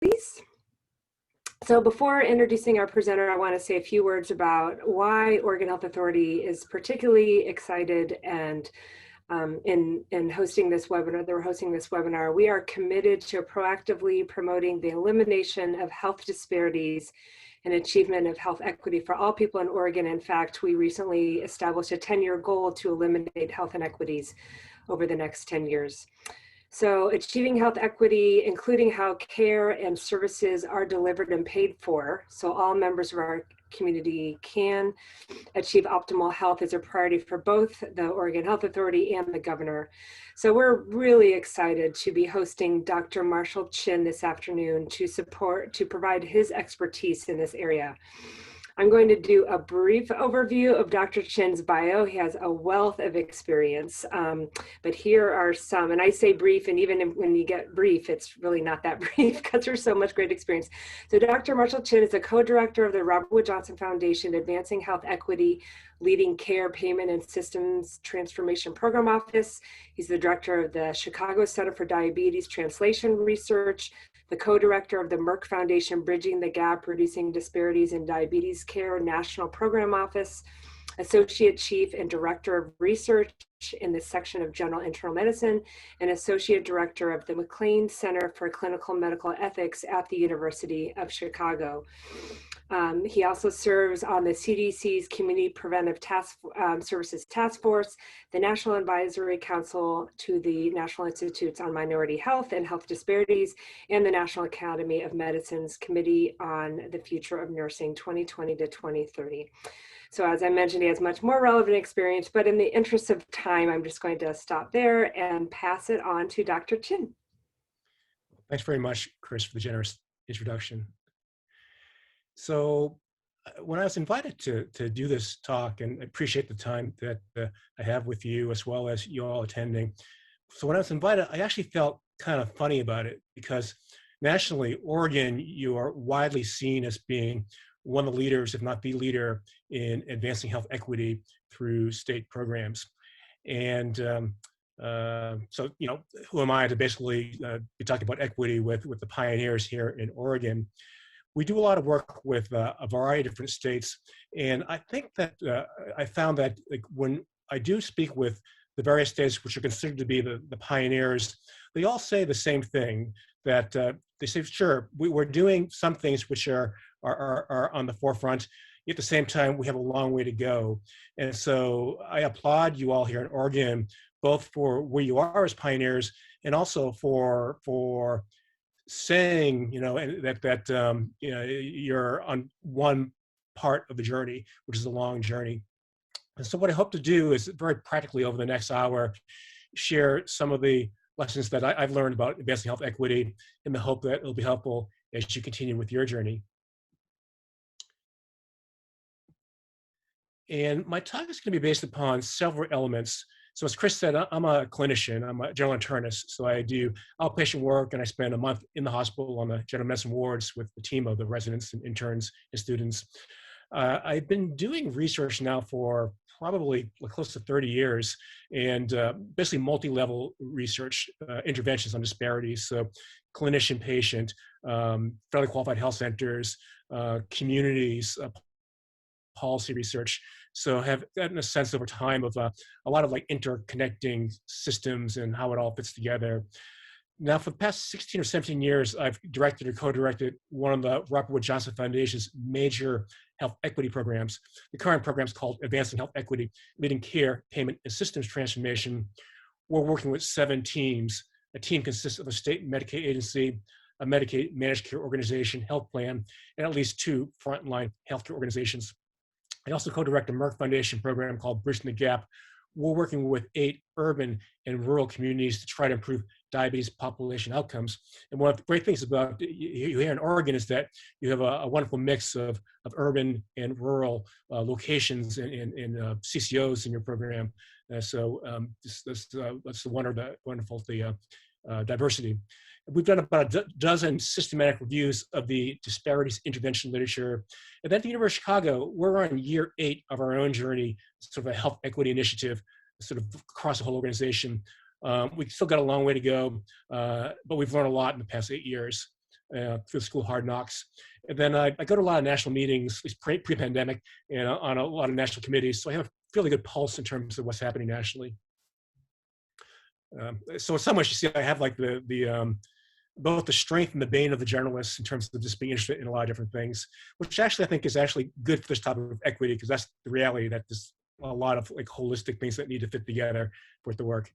please. So before introducing our presenter, I want to say a few words about why Oregon Health Authority is particularly excited and in hosting this webinar. They're hosting this webinar. We are committed to proactively promoting the elimination of health disparities and achievement of health equity for all people in Oregon. In fact, we recently established a 10-year goal to eliminate health inequities over the next 10 years. So achieving health equity, including how care and services are delivered and paid for, so all members of our community can achieve optimal health, is a priority for both the Oregon Health Authority and the governor. So we're really excited to be hosting Dr. Marshall Chin this afternoon to provide his expertise in this area. I'm going to do a brief overview of Dr. Chin's bio. He has a wealth of experience, but here are some, and I say brief, and even when you get brief, it's really not that brief because there's so much great experience. So Dr. Marshall Chin is a co-director of the Robert Wood Johnson Foundation Advancing Health Equity, Leading Care, Payment, and Systems Transformation Program Office. He's the director of the Chicago Center for Diabetes Translation Research, the co-director of the Merck Foundation Bridging the Gap, Reducing Disparities in Diabetes Care National Program Office, Associate Chief and Director of Research in the section of General Internal Medicine, and Associate Director of the McLean Center for Clinical Medical Ethics at the University of Chicago. He also serves on the CDC's Community Preventive Services Task Force, the National Advisory Council to the National Institutes on Minority Health and Health Disparities, and the National Academy of Medicine's Committee on the Future of Nursing 2020 to 2030. So as I mentioned, he has much more relevant experience, but in the interest of time, I'm just going to stop there and pass it on to Dr. Chin. Thanks very much, Chris, for the generous introduction. So when I was invited to do this talk, and I appreciate the time that I have with you as well as you all attending. So when I was invited, I actually felt kind of funny about it because nationally, Oregon, you are widely seen as being one of the leaders, if not the leader, in advancing health equity through state programs. And so, you know, who am I to basically be talking about equity with the pioneers here in Oregon? We do a lot of work with a variety of different states, and I think that I found that like, when I do speak with the various states which are considered to be the pioneers, they all say the same thing, that they say, sure, we're doing some things which are on the forefront. At the same time, we have a long way to go. And so I applaud you all here in Oregon, both for where you are as pioneers and also for saying, you know, that you know, you're on one part of the journey, which is a long journey. And so what I hope to do is very practically over the next hour, share some of the lessons that I've learned about advancing health equity in the hope that it'll be helpful as you continue with your journey. And my talk is going to be based upon several elements. So as Chris said, I'm a clinician, I'm a general internist. So I do outpatient work and I spend a month in the hospital on the general medicine wards with the team of the residents and interns and students. I've been doing research now for probably close to 30 years and basically multi-level research interventions on disparities. So clinician, patient, federally qualified health centers, communities, policy research. So have gotten a sense over time of a lot of like interconnecting systems and how it all fits together. Now, for the past 16 or 17 years, I've directed or co-directed one of the Robert Wood Johnson Foundation's major health equity programs. The current program is called Advancing Health Equity, Leading Care, Payment, and Systems Transformation. We're working with 7 teams. A team consists of a state Medicaid agency, a Medicaid managed care organization, health plan, and at least 2 frontline healthcare organizations. I also co-direct a Merck Foundation program called Bridging the Gap. We're working with 8 urban and rural communities to try to improve diabetes population outcomes. And one of the great things about you here in Oregon is that you have a wonderful mix of urban and rural locations and CCOs in your program. So that's the wonderful diversity. We've done about a dozen systematic reviews of the disparities intervention literature. And then at the University of Chicago, we're on year 8 of our own journey, sort of a health equity initiative, sort of across the whole organization. We've still got a long way to go, but we've learned a lot in the past 8 years. through the school Hard Knocks. And then I go to a lot of national meetings, at least pre-pandemic, and on a lot of national committees. So I have a fairly good pulse in terms of what's happening nationally. So in some ways, you see, I have like both the strength and the bane of the journalists in terms of just being interested in a lot of different things, which actually I think is actually good for this topic of equity, because that's the reality, that there's a lot of like holistic things that need to fit together for it to work.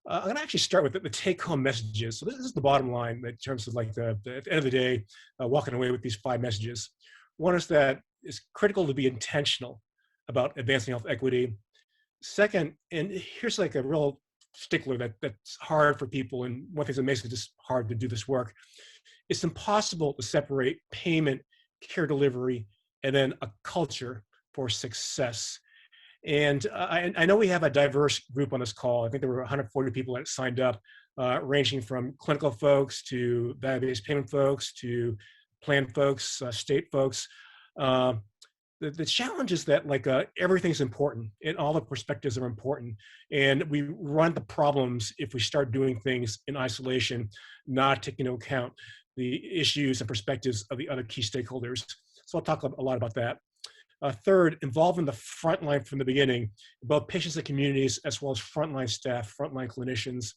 I'm going to actually start with the take-home messages. So this is the bottom line in terms of like at the end of the day, walking away with these 5 messages. One is that it's critical to be intentional about advancing health equity. Second, and here's like a real stickler that's hard for people, and one thing that makes it just hard to do this work, it's impossible to separate payment, care delivery, and then a culture for success. And I know we have a diverse group on this call. I think there were 140 people that signed up, ranging from clinical folks to value-based payment folks to plan folks, state folks. The challenge is that like everything's important and all the perspectives are important. And we run the problems if we start doing things in isolation, not taking into account the issues and perspectives of the other key stakeholders. So I'll talk a lot about that. Third, involving the frontline from the beginning, both patients and communities, as well as frontline staff, frontline clinicians.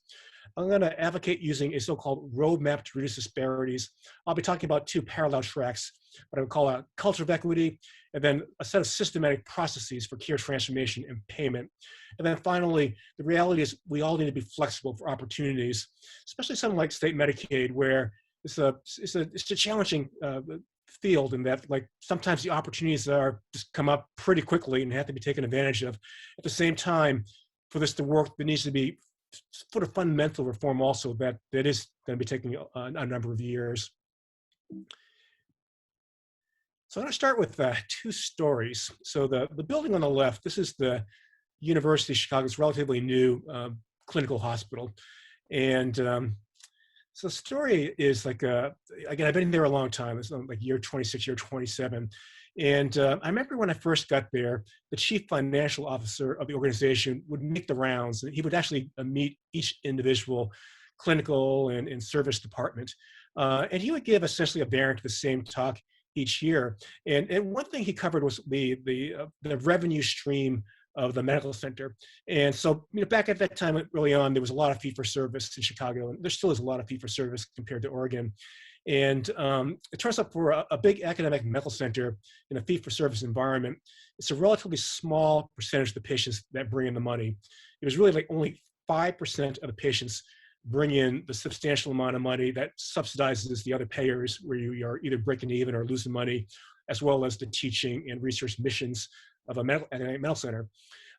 I'm going to advocate using a so-called roadmap to reduce disparities. I'll be talking about 2 parallel tracks, what I would call a culture of equity, and then a set of systematic processes for care transformation and payment. And then finally, the reality is we all need to be flexible for opportunities, especially something like state Medicaid, where it's a challenging field, in that like sometimes the opportunities are just come up pretty quickly and have to be taken advantage of. At the same time, for this to work, there needs to be sort of fundamental reform also that is going to be taking a number of years. So I'm going to start with 2 stories. So the building on the left, this is the University of Chicago's relatively new clinical hospital. And so the story is like, again, I've been there a long time. It's like year 26, year 27. And I remember when I first got there, the chief financial officer of the organization would make the rounds. And he would actually meet each individual clinical and service department. And he would give essentially a variant of the same talk each year. And one thing he covered was the revenue stream of the medical center. And so, back at that time, early on, there was a lot of fee-for-service in Chicago, and there still is a lot of fee-for-service compared to Oregon. And it turns out for a big academic medical center in a fee-for-service environment, it's a relatively small percentage of the patients that bring in the money. It was really like only 5% of the patients bring in the substantial amount of money that subsidizes the other payers, where you are either breaking even or losing money, as well as the teaching and research missions of a medical center.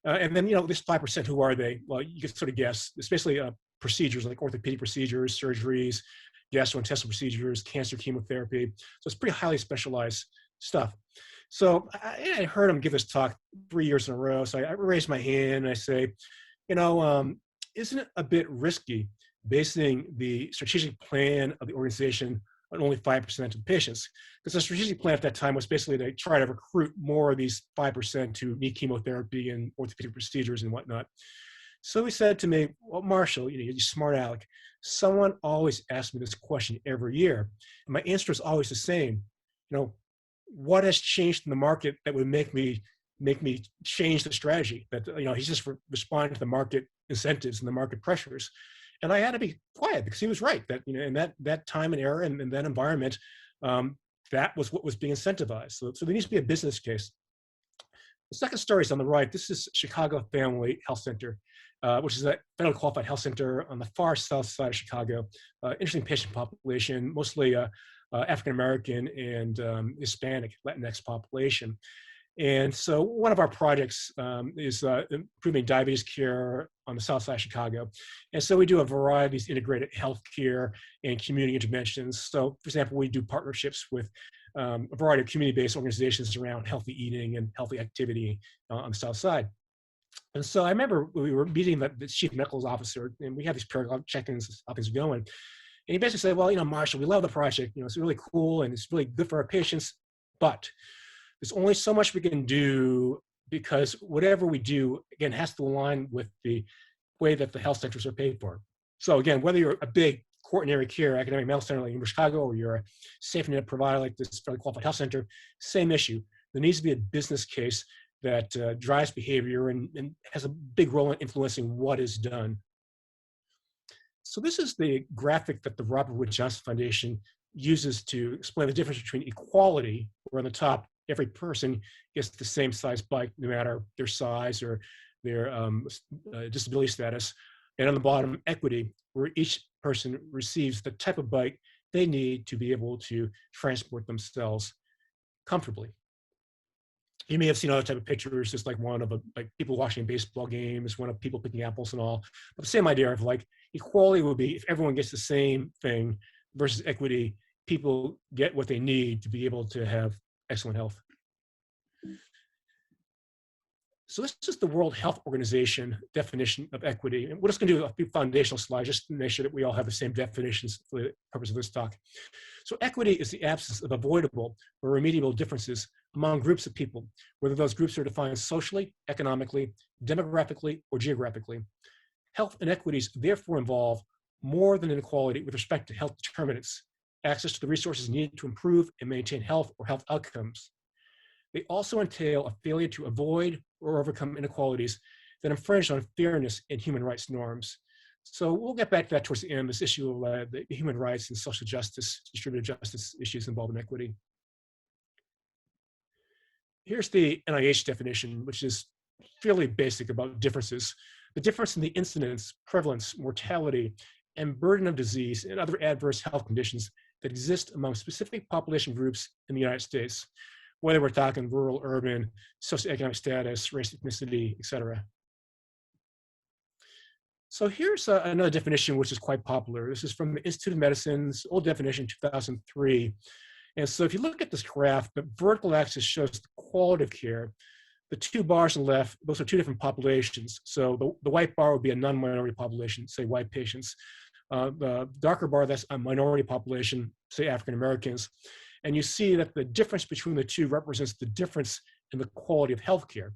And then, this 5%, who are they? Well, you can sort of guess. It's basically procedures like orthopedic procedures, surgeries, gastrointestinal procedures, cancer chemotherapy. So it's pretty highly specialized stuff. So I heard him give this talk 3 years in a row. So I raised my hand and I say, isn't it a bit risky basing the strategic plan of the organization on only 5% of the patients? Because the strategic plan at that time was basically to try to recruit more of these 5% to need chemotherapy and orthopedic procedures and whatnot. So he said to me, well, Marshall, you smart aleck, someone always asks me this question every year. And my answer is always the same. What has changed in the market that would make me change the strategy? That, he's just responding to the market incentives and the market pressures. And I had to be quiet, because he was right that, in that time and era and in that environment, that was what was being incentivized. So there needs to be a business case. The second story is on the right. This is Chicago Family Health Center, which is a federally qualified health center on the far south side of Chicago. Interesting patient population, mostly African-American and Hispanic, Latinx population. And so one of our projects is improving diabetes care on the south side of Chicago. And so we do a variety of these integrated healthcare and community interventions. So, for example, we do partnerships with a variety of community-based organizations around healthy eating and healthy activity on the south side. And so I remember we were meeting the chief medical officer, and we had these periodic check-ins, how things are going. And he basically said, well, Marshall, we love the project. It's really cool and it's really good for our patients, but there's only so much we can do, because whatever we do, again, has to align with the way that the health centers are paid for. So again, whether you're a big quaternary care, academic medical center like University of Chicago, or you're a safety net provider like this fairly qualified health center, same issue. There needs to be a business case that drives behavior and has a big role in influencing what is done. So this is the graphic that the Robert Wood Johnson Foundation uses to explain the difference between equality, where on the top, every person gets the same size bike, no matter their size or their disability status, and on the bottom, equity, where each person receives the type of bike they need to be able to transport themselves comfortably. You may have seen other type of pictures, just like one of like people watching baseball games, one of people picking apples and all. But the same idea of like equality would be if everyone gets the same thing versus equity, people get what they need to be able to have excellent health. So this is the World Health Organization definition of equity. And we're just gonna do a few foundational slides just to make sure that we all have the same definitions for the purpose of this talk. So equity is the absence of avoidable or remediable differences among groups of people, whether those groups are defined socially, economically, demographically, or geographically. Health inequities therefore involve more than inequality with respect to health determinants, access to the resources needed to improve and maintain health or health outcomes. They also entail a failure to avoid or overcome inequalities that infringe on fairness and human rights norms. So we'll get back to that towards the end, this issue of the human rights and social justice, distributed justice issues involved in equity. Here's the NIH definition, which is fairly basic about differences. The difference in the incidence, prevalence, mortality, and burden of disease and other adverse health conditions that exist among specific population groups in the United States, whether we're talking rural, urban, socioeconomic status, race, ethnicity, et cetera. So here's another definition which is quite popular. This is from the Institute of Medicine's old definition, 2003. And so if you look at this graph, the vertical axis shows the quality of care. The two bars on the left, those are two different populations. So the white bar would be a non-minority population, say white patients. The darker bar, that's a minority population, say African Americans. And you see that the difference between the two represents the difference in the quality of healthcare.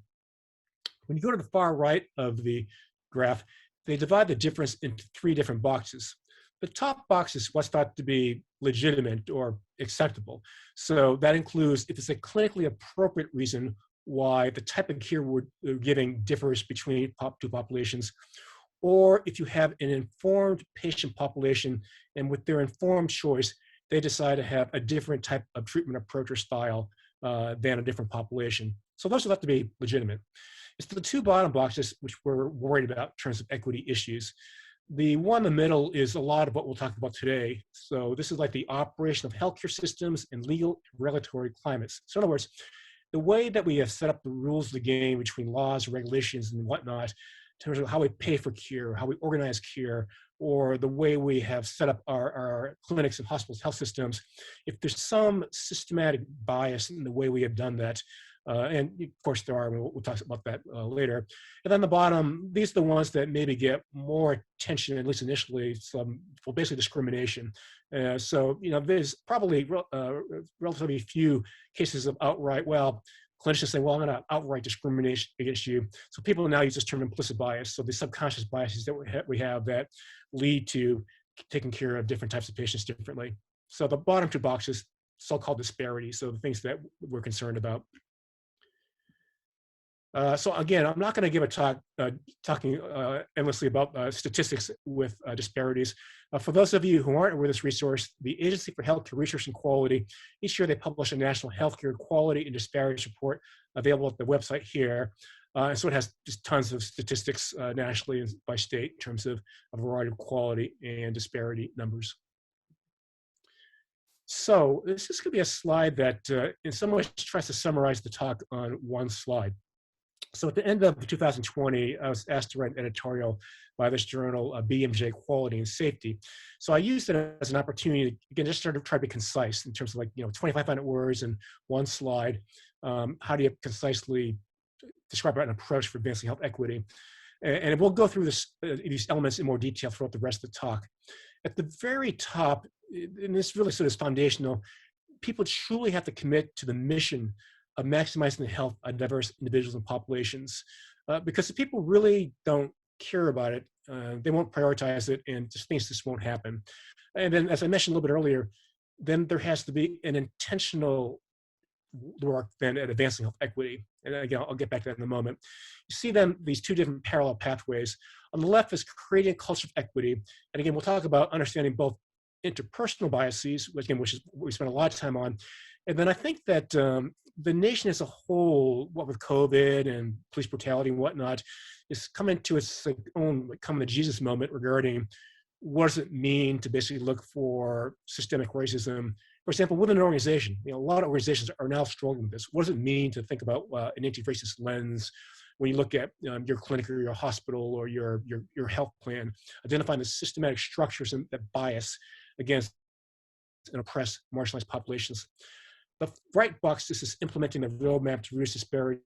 When you go to the far right of the graph, they divide the difference into three different boxes. The top box is what's thought to be legitimate or acceptable. So that includes if it's a clinically appropriate reason why the type of care we're giving differs between two populations, or if you have an informed patient population and with their informed choice, they decide to have a different type of treatment approach or style than a different population. So those are thought to be legitimate. It's the two bottom boxes which we're worried about in terms of equity issues. The one in the middle is a lot of what we'll talk about today. So this is like the operation of healthcare systems and legal regulatory climates. So in other words, the way that we have set up the rules of the game between laws, regulations, and whatnot, in terms of how we pay for care, how we organize care, or the way we have set up our clinics and hospitals, health systems, if there's some systematic bias in the way we have done that, and of course there are, we'll talk about that later. And then the bottom, these are the ones that maybe get more attention, at least initially, some, well, basically discrimination. So, you know, there's probably relatively few cases of outright, well, clinicians say, well, I'm going to outright discriminate against you. So people now use this term implicit bias. So the subconscious biases that we have that lead to taking care of different types of patients differently. So the bottom two boxes, so-called disparities, so the things that we're concerned about. So again, I'm not going to give a talk talking endlessly about statistics with disparities. For those of you who aren't aware of this resource, the Agency for Healthcare Research and Quality, each year they publish a National Healthcare Quality and Disparities Report available at the website here. So it has just tons of statistics nationally and by state in terms of a variety of quality and disparity numbers. So this is going to be a slide that in some ways tries to summarize the talk on one slide. So at the end of 2020, I was asked to write an editorial by this journal, BMJ Quality and Safety. So I used it as an opportunity to, again, just sort of try to be concise in terms of like, 2,500 words in one slide. How do you concisely describe an approach for advancing health equity? And we'll go through these elements in more detail throughout the rest of the talk. At the very top, and this really sort of is foundational, people truly have to commit to the mission of maximizing the health of diverse individuals and populations. Because if people really don't care about it, they won't prioritize it, and just things just won't happen. And then, as I mentioned a little bit earlier, then there has to be an intentional work then at advancing health equity. And again, I'll get back to that in a moment. You see then these two different parallel pathways. On the left is creating a culture of equity. And again, we'll talk about understanding both interpersonal biases, which is what we spend a lot of time on. And then I think that the nation as a whole, what with COVID and police brutality and whatnot, is coming to its own coming to Jesus moment regarding what does it mean to basically look for systemic racism. For example, within an organization, a lot of organizations are now struggling with this. What does it mean to think about an anti-racist lens when you look at your clinic or your hospital or your health plan, identifying the systematic structures that bias against and oppress marginalized populations? The right box, this is implementing the roadmap to reduce disparities.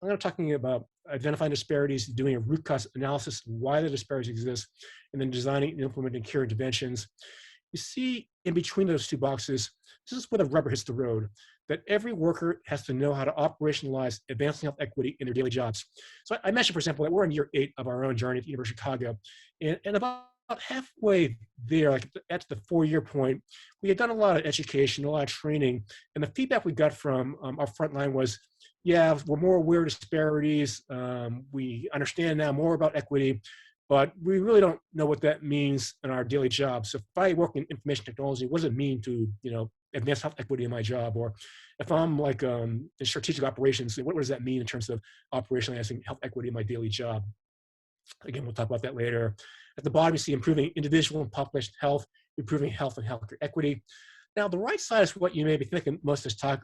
I'm not talking about identifying disparities, doing a root cause analysis of why the disparities exist, and then designing and implementing care interventions. You see in between those two boxes, this is where the rubber hits the road, that every worker has to know how to operationalize advancing health equity in their daily jobs. So I mentioned, for example, that we're in year 8 of our own journey at the University of Chicago, and about halfway there, like at the 4-year point, we had done a lot of education, a lot of training, and the feedback we got from our front line was, yeah, we're more aware of disparities, we understand now more about equity, but we really don't know what that means in our daily job. So if I work in information technology, what does it mean to, advance health equity in my job? Or if I'm like in strategic operations, what does that mean in terms of operationalizing health equity in my daily job? Again, we'll talk about that later. At the bottom, you see improving individual and population health, improving health and healthcare equity. Now, the right side is what you may be thinking most of this talk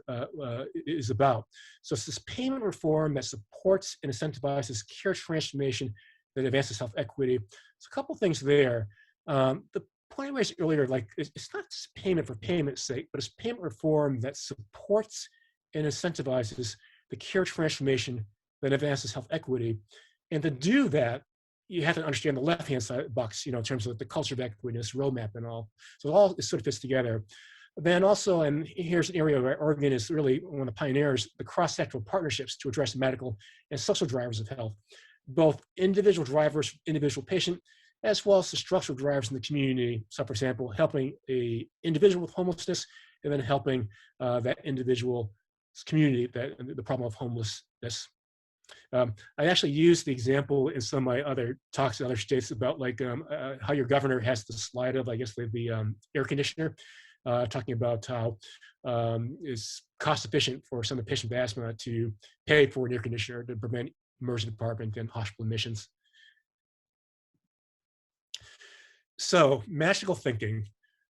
is about. So it's this payment reform that supports and incentivizes care transformation that advances health equity. There's a couple things there. The point I raised earlier, like it's not just payment for payment's sake, but it's payment reform that supports and incentivizes the care transformation that advances health equity. And to do that, you have to understand the left-hand side of the box, in terms of the culture of equity, this roadmap and all. So it all sort of fits together. Then also, and here's an area where Oregon is really one of the pioneers, the cross-sectoral partnerships to address medical and social drivers of health, both individual drivers, individual patient, as well as the structural drivers in the community. So for example, helping a individual with homelessness and then helping that individual community, the problem of homelessness. I actually used the example in some of my other talks in other states about like how your governor has the slide of, I guess, the air conditioner, talking about how it's cost efficient for some of the patient with asthma to pay for an air conditioner to prevent emergency department and hospital admissions. So magical thinking,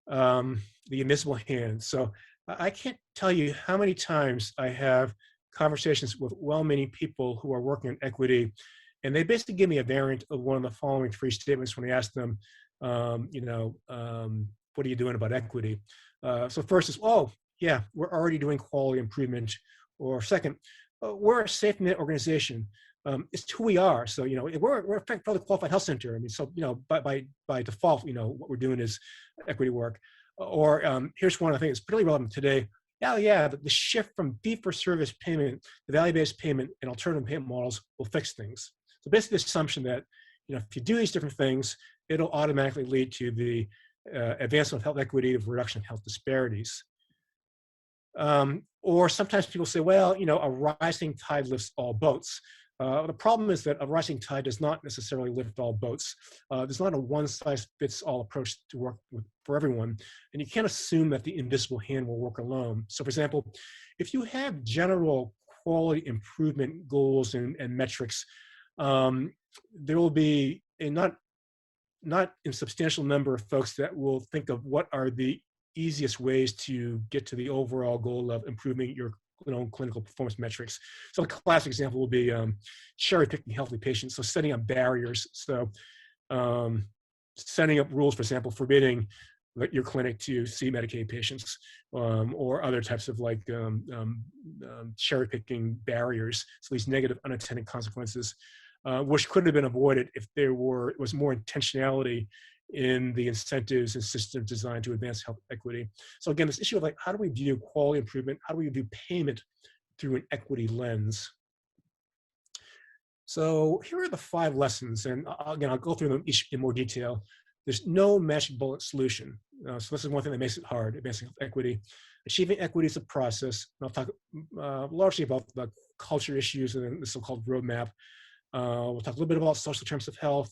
the invisible hand. So I can't tell you how many times I have conversations with well-meaning people who are working on equity, and they basically give me a variant of one of the following 3 statements when I ask them, what are you doing about equity? So first is, oh, yeah, we're already doing quality improvement. Or second, we're a safe net organization. It's who we are. So, we're a federally qualified health center. I mean, so, by default, what we're doing is equity work. Or here's one I think is pretty relevant today. Yeah, the shift from fee-for-service payment to value-based payment and alternative payment models will fix things. So basically the assumption that, if you do these different things, it'll automatically lead to the advancement of health equity, the reduction of health disparities. Or sometimes people say, well, a rising tide lifts all boats. The problem is that a rising tide does not necessarily lift all boats. There's not a one-size-fits-all approach to work for everyone, and you can't assume that the invisible hand will work alone. So for example, if you have general quality improvement goals and metrics, there will be a not insubstantial number of folks that will think of what are the easiest ways to get to the overall goal of improving your clinical performance metrics. So a classic example will be cherry picking healthy patients. So setting up barriers. So setting up rules, for example, forbidding your clinic to see Medicaid patients, or other types of like cherry picking barriers. So these negative unintended consequences, which could have been avoided if there was more intentionality in the incentives and systems designed to advance health equity. So again, this issue of like, how do we view quality improvement? How do we view payment through an equity lens? So here are the 5 lessons, and again, I'll go through them each in more detail. There's no magic bullet solution. So this is one thing that makes it hard, advancing equity. Achieving equity is a process. And I'll talk largely about the culture issues and the so-called roadmap. We'll talk a little bit about social terms of health.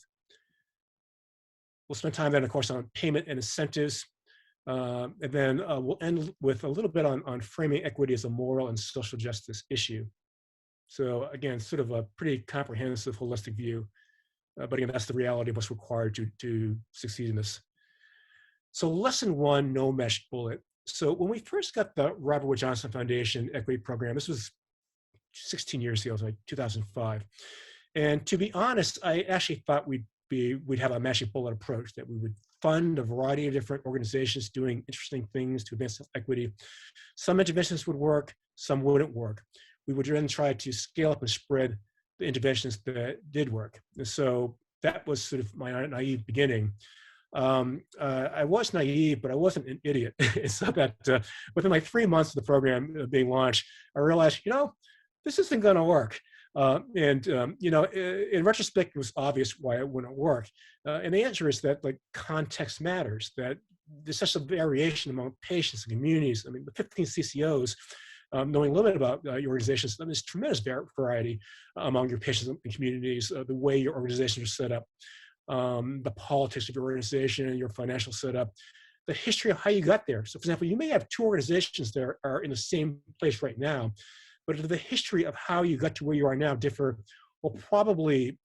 We'll spend time then, of course, on payment and incentives. And then we'll end with a little bit on framing equity as a moral and social justice issue. So again, sort of a pretty comprehensive, holistic view. But again, that's the reality of what's required to succeed in this. So lesson 1, no magic bullet. So when we first got the Robert Wood Johnson Foundation Equity Program, this was 16 years ago, it was like 2005. And to be honest, I actually thought we'd have a magic bullet approach, that we would fund a variety of different organizations doing interesting things to advance equity. Some interventions would work, some wouldn't work. We would then try to scale up and spread the interventions that did work. And so that was sort of my naive beginning. I was naive, but I wasn't an idiot. So that within like 3 months of the program being launched, I realized, this isn't going to work. In retrospect, it was obvious why it wouldn't work. And the answer is that like context matters, that there's such a variation among patients and communities. I mean, the 15 CCOs, knowing a little bit about your organizations, there's tremendous variety among your patients and communities, the way your organizations are set up, the politics of your organization and your financial setup, the history of how you got there. So for example, you may have 2 organizations that are in the same place right now, but if the history of how you got to where you are now differ, well, probably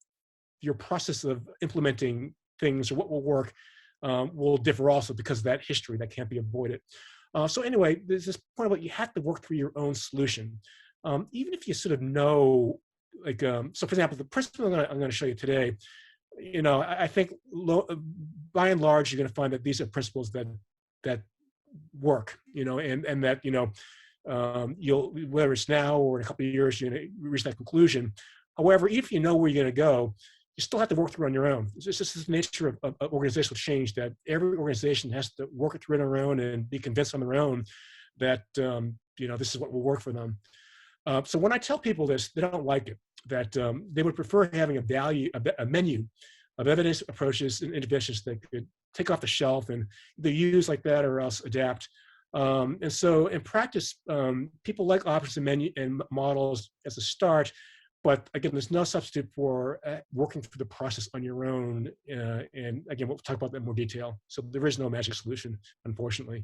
your process of implementing things or what will work will differ also because of that history that can't be avoided. So anyway, there's this point about you have to work through your own solution. Even if you sort of know, like, so for example, the principle I'm going to show you today, I think by and large, you're going to find that these are principles that work, and that, you'll, whether it's now or in a couple of years, you're going to reach that conclusion. However, if you know where you're going to go, you still have to work through on your own. It's just the nature of organizational change, that every organization has to work it through on their own and be convinced on their own that, this is what will work for them. So when I tell people this, they don't like it, that they would prefer having a menu of evidence approaches and interventions that could take off the shelf and either use like that or else adapt. And so in practice, people like options and menu and models as a start, but again, there's no substitute for working through the process on your own. And again, we'll talk about that in more detail. So there is no magic solution, unfortunately.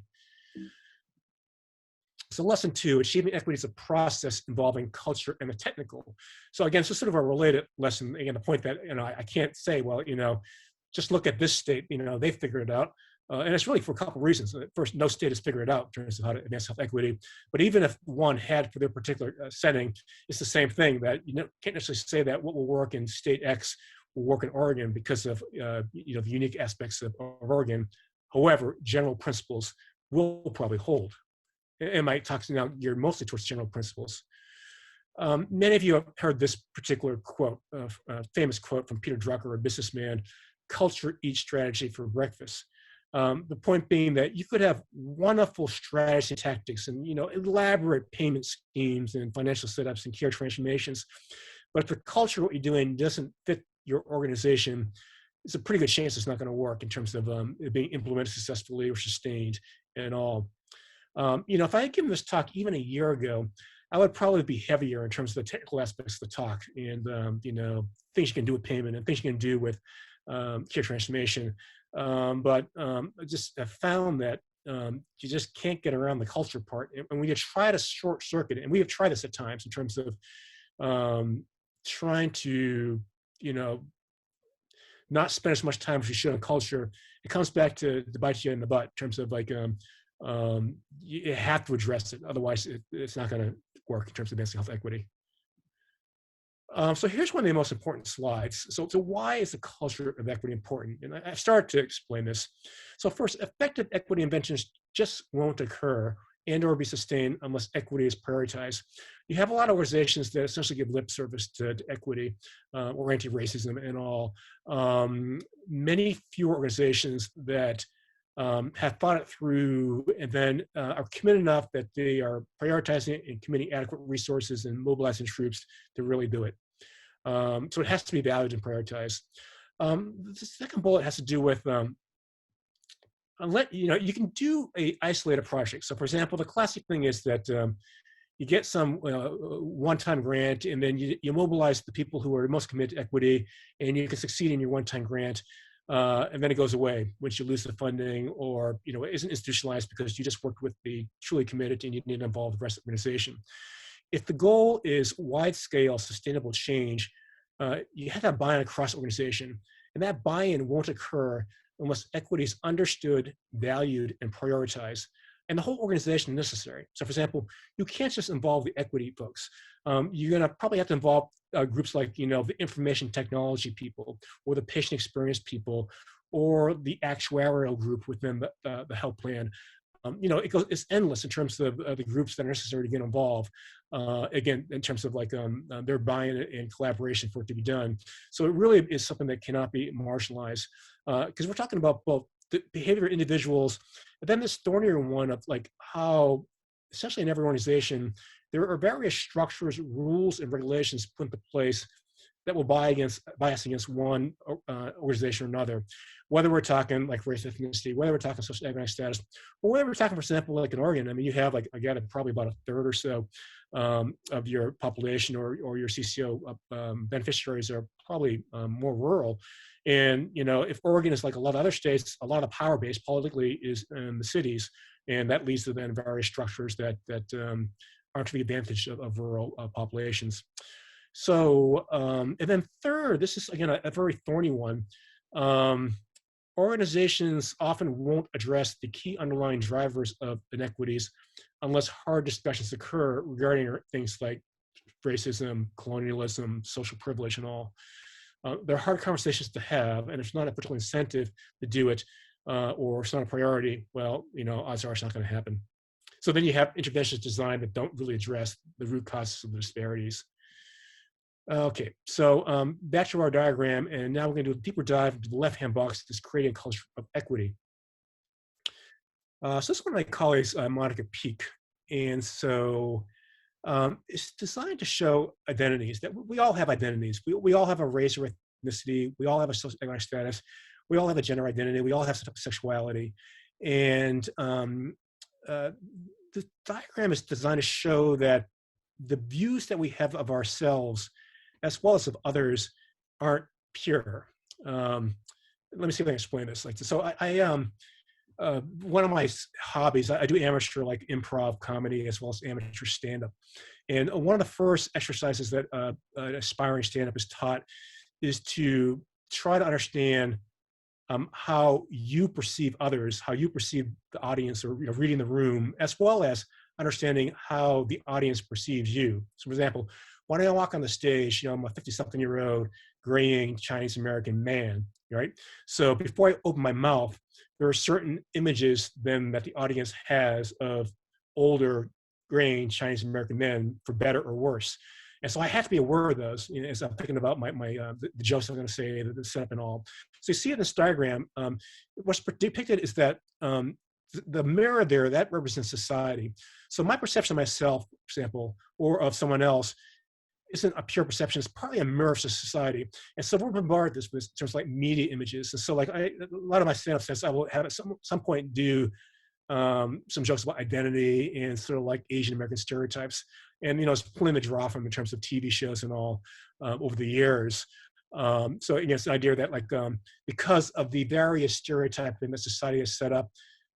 So lesson 2, achieving equity is a process involving culture and the technical. So again, it's just sort of a related lesson. Again, the point that, I can't say, well, just look at this state, they figured it out. And it's really for a couple of reasons. First, no state has figured it out in terms of how to advance health equity. But even if one had for their particular setting, it's the same thing, that you can't necessarily say that what will work in state X will work in Oregon because of the unique aspects of Oregon. However, general principles will probably hold. And my talks now geared mostly towards general principles. Many of you have heard this particular quote, famous quote from Peter Drucker, a businessman: "Culture eats strategy for breakfast." The point being that you could have wonderful strategy and tactics and elaborate payment schemes and financial setups and care transformations, but if the culture, what you're doing, doesn't fit your organization, it's a pretty good chance it's not going to work in terms of it being implemented successfully or sustained and all. If I had given this talk even a year ago, I would probably be heavier in terms of the technical aspects of the talk and things you can do with payment and things you can do with care transformation. But I just have found that you just can't get around the culture part. And when you try to short circuit, and we have tried this at times in terms of trying to, not spend as much time as you should on culture, it comes back to bite you in the butt in terms of like, you have to address it. Otherwise, it's not going to work in terms of advancing health equity. So here's one of the most important slides. So why is the culture of equity important? And I started to explain this. So first, effective equity interventions just won't occur and or be sustained unless equity is prioritized. You have a lot of organizations that essentially give lip service to equity or anti-racism and all. Many fewer organizations that have thought it through and then are committed enough that they are prioritizing it and committing adequate resources and mobilizing troops to really do it. So it has to be valued and prioritized. The second bullet has to do with you can do a isolated project. So for example, the classic thing is that you get some one-time grant, and then you mobilize the people who are most committed to equity, and you can succeed in your one-time grant, and then it goes away once you lose the funding, or it isn't institutionalized because you just worked with the truly committed and you need to involve the rest of the organization. If the goal is wide-scale sustainable change, you have to have buy-in across the organization, and that buy-in won't occur unless equity is understood, valued, and prioritized. And the whole organization is necessary. So for example, you can't just involve the equity folks. You're gonna probably have to involve groups like the information technology people, or the patient experience people, or the actuarial group within the health plan. It's endless in terms of the groups that are necessary to get involved. Again, in terms of their buy-in and collaboration for it to be done. So it really is something that cannot be marginalized, because we're talking about both the behavior of individuals, and then this thornier one of how, essentially in every organization, there are various structures, rules, and regulations put into place that will bias against one organization or another, whether we're talking like race, ethnicity, whether we're talking social economic status, or whether we're talking, for example, like in Oregon. I mean, you have again probably about a third or so of your population or your CCO beneficiaries are probably more rural. And if Oregon is like a lot of other states, a lot of power base politically is in the cities, and that leads to then various structures that aren't to the advantage of rural populations. So, and then third, this is again a very thorny one. Organizations often won't address the key underlying drivers of inequities unless hard discussions occur regarding things like racism, colonialism, social privilege, and all. They're hard conversations to have, and if it's not a particular incentive to do it, or it's not a priority, well, odds are it's not going to happen. So then you have interventions designed that don't really address the root causes of the disparities. Okay, so back to our diagram, and now we're going to do a deeper dive into the left-hand box, this creating a culture of equity. So this is one of my colleagues, Monica Peak, and so it's designed to show identities, that we all have identities. We all have a race or ethnicity. We all have a socioeconomic status. We all have a gender identity. We all have sexuality. And the diagram is designed to show that the views that we have of ourselves, as well as of others, aren't pure. Let me see if I can explain this. So one of my hobbies, I do amateur improv comedy as well as amateur stand-up. And one of the first exercises that an aspiring stand-up is taught is to try to understand how you perceive others, how you perceive the audience, or reading the room, as well as understanding how the audience perceives you. So for example, when I walk on the stage, I'm a 50-something-year-old graying Chinese American man, right? So before I open my mouth, there are certain images then that the audience has of older graying Chinese American men, for better or worse. And so I have to be aware of those as I'm thinking about the jokes I'm going to say, the setup and all. So you see in this diagram, what's depicted is that the mirror there, that represents society. So my perception of myself, for example, or of someone else, isn't a pure perception. It's partly a mirror of society. And so we're bombarded this with terms like media images. And so a lot of my stand-up sets, I will have at some point do some jokes about identity and sort of like Asian American stereotypes. And, it's pulling the draw from in terms of TV shows and all over the years. So it's an idea that because of the various stereotyping that society has set up,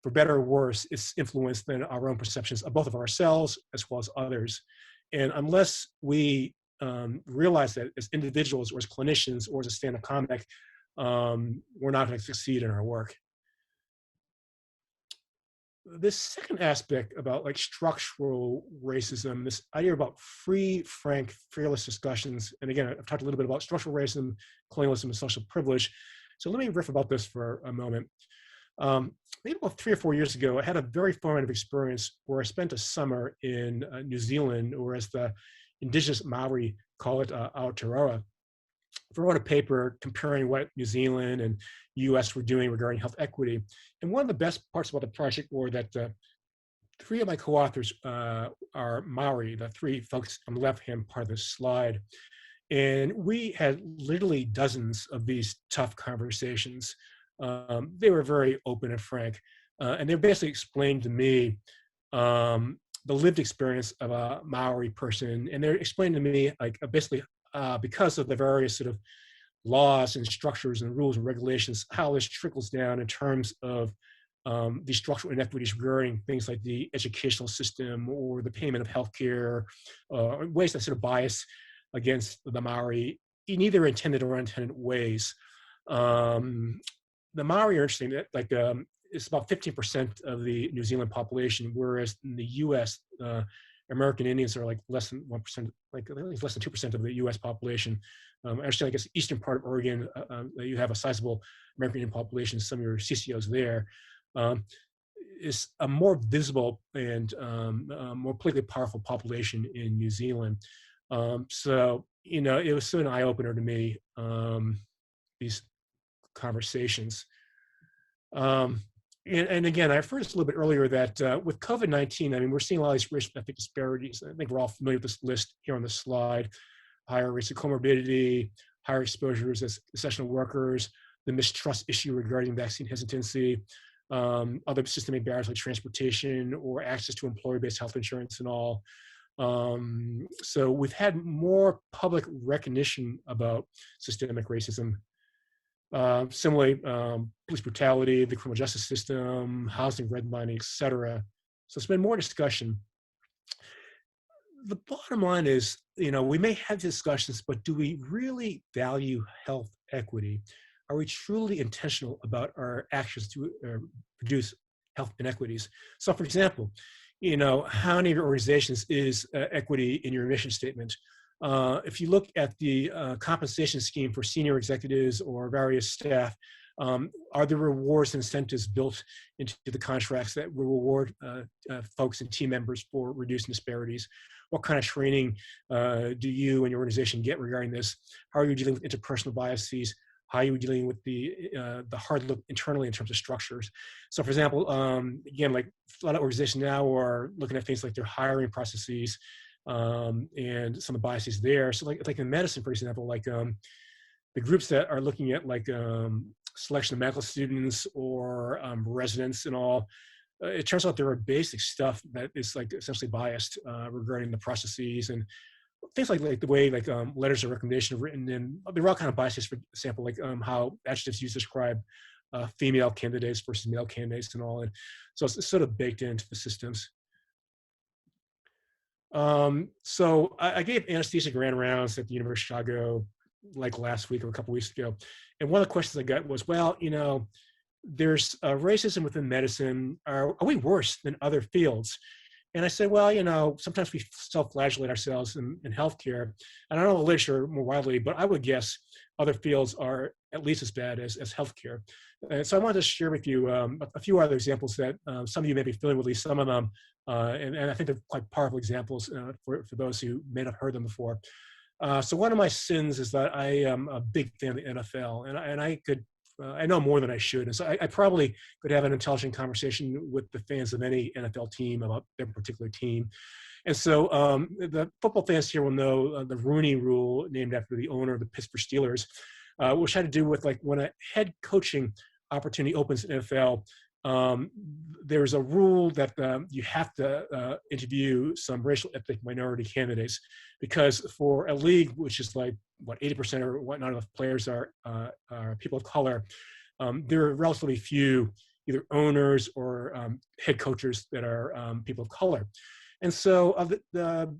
for better or worse, it's influenced then our own perceptions of both of ourselves as well as others. And unless we realize that as individuals or as clinicians or as a stand-up comic, we're not going to succeed in our work. This second aspect about structural racism, this idea about free, frank, fearless discussions. And again, I've talked a little bit about structural racism, colonialism, and social privilege. So let me riff about this for a moment. Maybe about 3 or 4 years ago, I had a very formative experience where I spent a summer in New Zealand, or as the indigenous Maori call it, Aotearoa. I wrote a paper comparing what New Zealand and US were doing regarding health equity. And one of the best parts about the project were that 3 of my co-authors are Maori, the 3 folks on the left-hand part of this slide. And we had literally dozens of these tough conversations. They were very open and frank. And they basically explained to me the lived experience of a Maori person. And they're explaining to me, like, basically, because of the various sort of laws and structures and rules and regulations, how this trickles down in terms of these structural inequities regarding things like the educational system or the payment of healthcare, ways that sort of bias against the Maori in either intended or unintended ways. Um, the Maori are interesting. That like it's about 15% of the New Zealand population, whereas in the U.S. American Indians are like less than 1%, like I think it's less than 2% of the U.S. population. Actually, I guess the eastern part of Oregon, you have a sizable American Indian population. Some of your CCOs there. Um, is a more visible and more politically powerful population in New Zealand. So, it was sort of an eye opener to me, these conversations. Um, and again, I referred this a little bit earlier that with COVID-19, I mean, we're seeing a lot of these racial ethnic disparities. I think we're all familiar with this list here on the slide: higher rates of comorbidity, higher exposures as essential workers, the mistrust issue regarding vaccine hesitancy, other systemic barriers like transportation or access to employer-based health insurance and all. So we've had more public recognition about systemic racism. Similarly, police brutality, the criminal justice system, housing redlining, et cetera. So it's been more discussion. The bottom line is, we may have discussions, but do we really value health equity? Are we truly intentional about our actions to produce health inequities? So, for example, how many of your organizations is equity in your mission statement? If you look at the compensation scheme for senior executives or various staff, are the rewards and incentives built into the contracts that will reward folks and team members for reducing disparities? What kind of training do you and your organization get regarding this? How are you dealing with interpersonal biases? How are you dealing with the hard look internally in terms of structures? So, for example, again, like a lot of organizations now are looking at things like their hiring processes and some of the biases there. So, like in medicine, for example, like the groups that are looking at like selection of medical students or residents and all, it turns out there are basic stuff that is like essentially biased regarding the processes and things like the way like letters of recommendation are written, and they're all kind of biases. For example, like how adjectives used to describe female candidates versus male candidates and all, and so it's sort of baked into the systems. So I gave anesthesia grand rounds at the University of Chicago like last week or a couple weeks ago, and one of the questions I got was, well, there's racism within medicine. Are we worse than other fields? And I said, well, sometimes we self-flagellate ourselves in healthcare. And I don't know the literature more widely, but I would guess other fields are at least as bad as healthcare. And so I wanted to share with you a few other examples that some of you may be familiar with, at least some of them. And I think they're quite powerful examples for those who may not have heard them before. So one of my sins is that I am a big fan of the NFL, and I know more than I should. And so I probably could have an intelligent conversation with the fans of any NFL team about their particular team. And so the football fans here will know the Rooney Rule, named after the owner of the Pittsburgh Steelers, which had to do with like when a head coaching opportunity opens in NFL, there's a rule that you have to interview some racial ethnic minority candidates, because for a league which is like what 80% or whatnot of the players are people of color, there are relatively few either owners or head coaches that are people of color. And so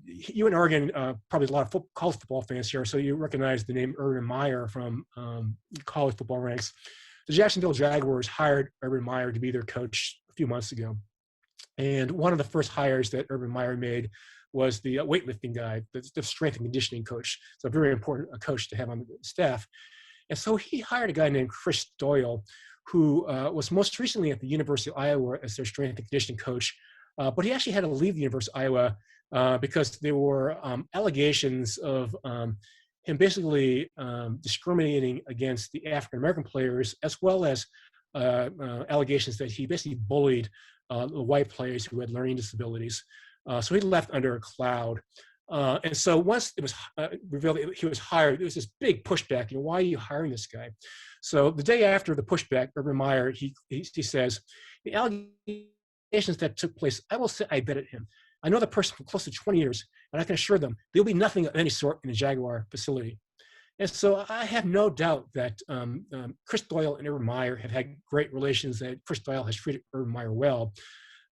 you in Oregon, probably a lot of college football fans here, so you recognize the name Urban Meyer from college football ranks. The Jacksonville Jaguars hired Urban Meyer to be their coach a few months ago. And one of the first hires that Urban Meyer made was the weightlifting guy, the strength and conditioning coach. So a very important coach to have on the staff. And so he hired a guy named Chris Doyle, who was most recently at the University of Iowa as their strength and conditioning coach. But he actually had to leave the University of Iowa because there were allegations of him basically discriminating against the African-American players, as well as allegations that he basically bullied the white players who had learning disabilities. So he left under a cloud. And so once it was revealed that he was hired, there was this big pushback. Why are you hiring this guy? So the day after the pushback, Urban Meyer, he says, the allegations that took place, I will say I bet at him. I know the person for close to 20 years, and I can assure them there'll be nothing of any sort in the Jaguar facility. And so I have no doubt that Chris Doyle and Urban Meyer have had great relations, that Chris Doyle has treated Urban Meyer well.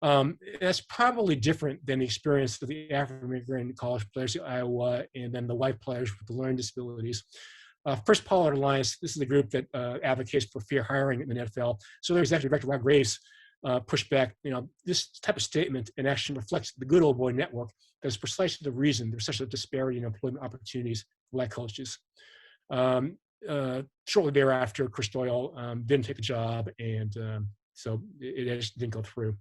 That's probably different than the experience of the African American college players at Iowa and then the white players with the learning disabilities. First Pollard Alliance, this is the group that advocates for fair hiring in the NFL. So their executive director, Rob Graves, pushed back. This type of statement in action reflects the good old boy network. That's precisely the reason there's such a disparity in employment opportunities for black coaches. Shortly thereafter, Chris Doyle didn't take the job, and so it just didn't go through.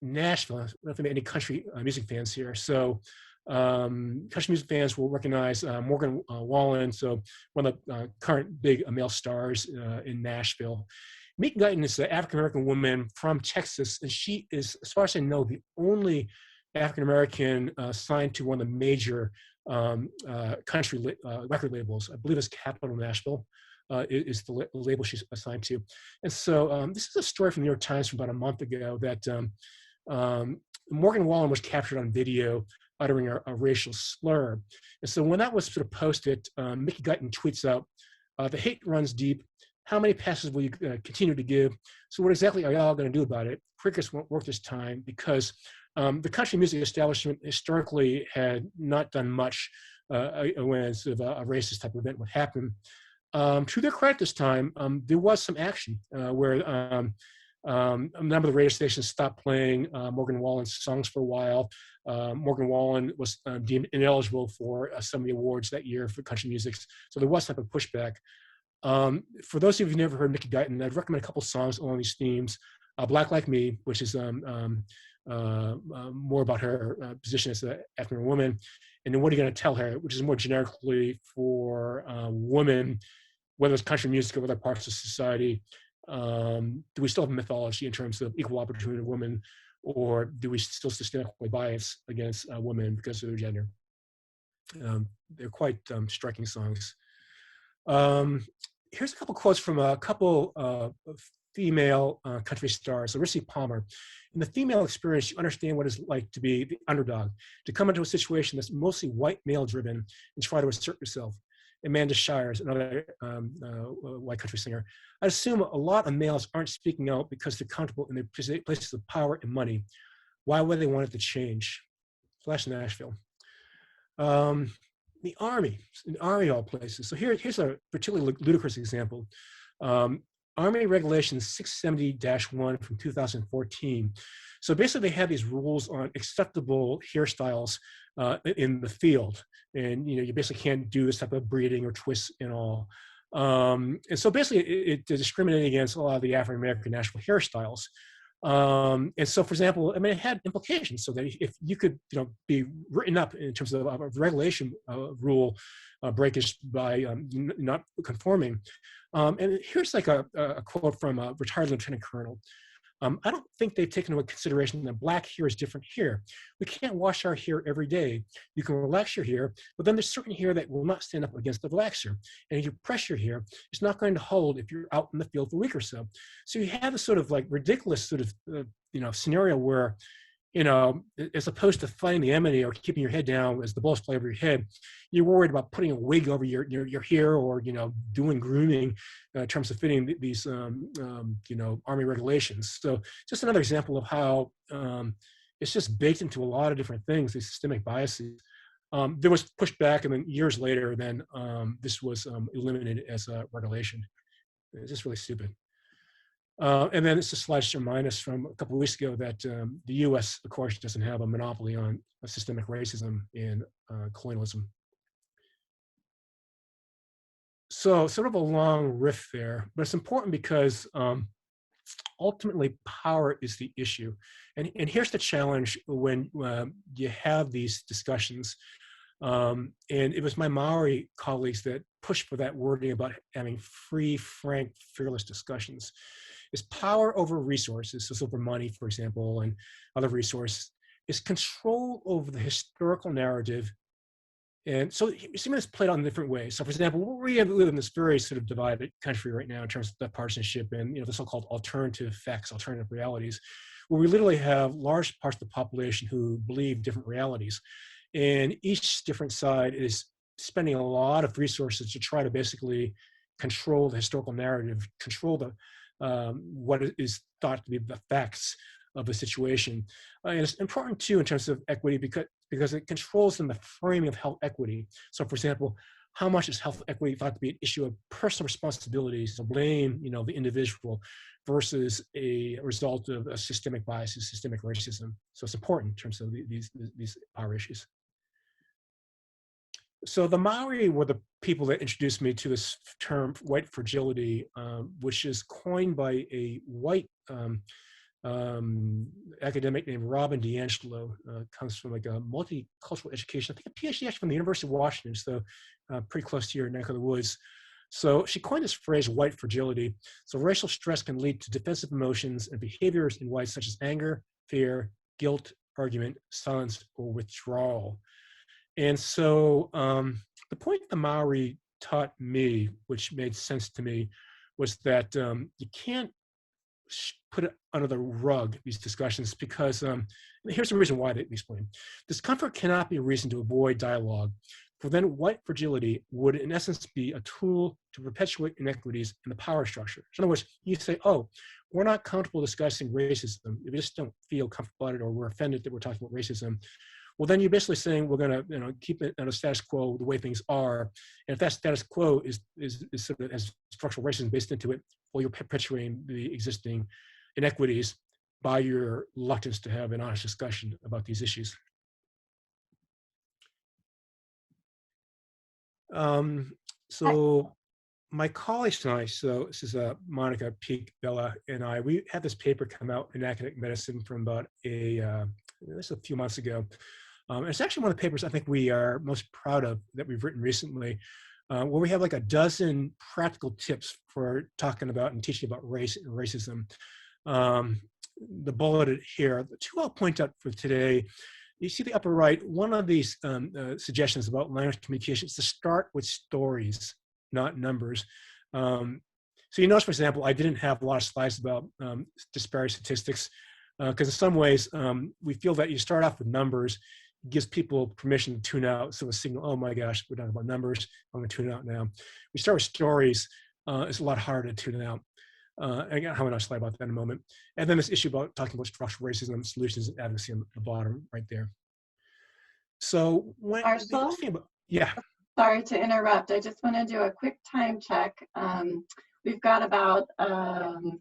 Nashville, I don't know if there are any country music fans here. So country music fans will recognize Morgan Wallen, so one of the current big male stars in Nashville. Meek Guyton is an African-American woman from Texas, and she is, as far as I know, the only African-American signed to one of the major country record labels. I believe it's Capitol Nashville. Is the label she's assigned to. And so this is a story from the New York Times from about a month ago that Morgan Wallen was captured on video uttering a racial slur. And so when that was sort of posted, Mickey Guyton tweets out, the hate runs deep. How many passes will you continue to give? So what exactly are y'all going to do about it? Crickets won't work this time because the country music establishment historically had not done much when sort of a racist type of event would happen. To their credit this time, there was some action where a number of the radio stations stopped playing Morgan Wallen's songs for a while. Morgan Wallen was deemed ineligible for some of the awards that year for country music. So there was some type of pushback. For those of you who've never heard Mickey Guyton, I'd recommend a couple songs along these themes. Black Like Me, which is more about her position as an African woman. And then What Are You Going to Tell Her, which is more generically for women, whether it's country music or other parts of society. Do we still have a mythology in terms of equal opportunity of women, or do we still systemically bias against women because of their gender? They're quite striking songs. Here's a couple quotes from a couple of female country stars. So Rissy Palmer. In the female experience, you understand what it's like to be the underdog, to come into a situation that's mostly white male driven and try to assert yourself. Amanda Shires, another white country singer. I assume a lot of males aren't speaking out because they're comfortable in their places of power and money. Why would they want it to change? Flash Nashville. The Army, in Army all places. So here's a particularly ludicrous example. Army Regulations 670-1 from 2014. So basically they have these rules on acceptable hairstyles in the field. And you basically can't do this type of braiding or twists and all. And so basically it discriminated against a lot of the African-American national hairstyles. And so, for example, I mean, it had implications so that if you could, be written up in terms of a regulation rule breakage by not conforming. And here's like a quote from a retired lieutenant colonel. I don't think they've taken into consideration that black hair is different hair. We can't wash our hair every day. You can relax your hair, but then there's certain hair that will not stand up against the relaxer. And if you press your hair, it's not going to hold if you're out in the field for a week or so. So you have this sort of like ridiculous sort of, scenario where, as opposed to fighting the enemy or keeping your head down as the bullets fly over your head, you're worried about putting a wig over your hair or, doing grooming in terms of fitting these, Army regulations. So just another example of how it's just baked into a lot of different things, these systemic biases. There was pushback, and then years later, then this was eliminated as a regulation. It's just really stupid. And then it's a slide to remind us from a couple of weeks ago that the U.S., of course, doesn't have a monopoly on systemic racism and colonialism. So sort of a long riff there, but it's important because ultimately power is the issue. And here's the challenge when you have these discussions. And it was my Maori colleagues that pushed for that wording about having free, frank, fearless discussions. Is power over resources, so over money, for example, and other resources, is control over the historical narrative. And so it's played out in different ways. So, for example, we live in this very sort of divided country right now in terms of the partisanship and the so-called alternative facts, alternative realities, where we literally have large parts of the population who believe different realities, and each different side is spending a lot of resources to try to basically control the historical narrative, control the what is thought to be the facts of the situation. And it's important too in terms of equity because it controls in the framing of health equity. So, for example, how much is health equity thought to be an issue of personal responsibilities to blame, the individual, versus a result of a systemic biases, systemic racism. So it's important in terms of these power issues. So the Maori were the people that introduced me to this term, white fragility, which is coined by a white academic named Robin DiAngelo. Comes from like a multicultural education. I think a PhD actually from the University of Washington, so pretty close to your neck of the woods. So she coined this phrase, white fragility. So racial stress can lead to defensive emotions and behaviors in whites such as anger, fear, guilt, argument, silence, or withdrawal. And so the point the Maori taught me, which made sense to me, was that you can't put it under the rug, these discussions, because here's the reason why they explain. Discomfort cannot be a reason to avoid dialogue, for then white fragility would in essence be a tool to perpetuate inequities in the power structure. So in other words, you say, oh, we're not comfortable discussing racism. We just don't feel comfortable about it, or we're offended that we're talking about racism. Well, then you're basically saying we're going to keep it at a status quo the way things are. And if that status quo is sort of has structural racism based into it, well, you're perpetuating the existing inequities by your reluctance to have an honest discussion about these issues. So my colleagues and I, so this is Monica, Peak, Bella, and I, we had this paper come out in Academic Medicine from about this a few months ago. It's actually one of the papers I think we are most proud of that we've written recently, where we have like a dozen practical tips for talking about and teaching about race and racism. The bulleted here, the two I'll point out for today. You see the upper right, one of these suggestions about language communication is to start with stories, not numbers. So you notice, for example, I didn't have a lot of slides about disparity statistics, because in some ways, we feel that you start off with numbers, it gives people permission to tune out. So a signal, oh my gosh, we're talking about numbers, I'm gonna tune out now. We start with stories, it's a lot harder to tune out. I got how much slide about that in a moment. And then this issue about talking about structural racism, solutions, and advocacy on the bottom right there. So when Marshall, yeah. Sorry to interrupt. I just want to do a quick time check. We've got about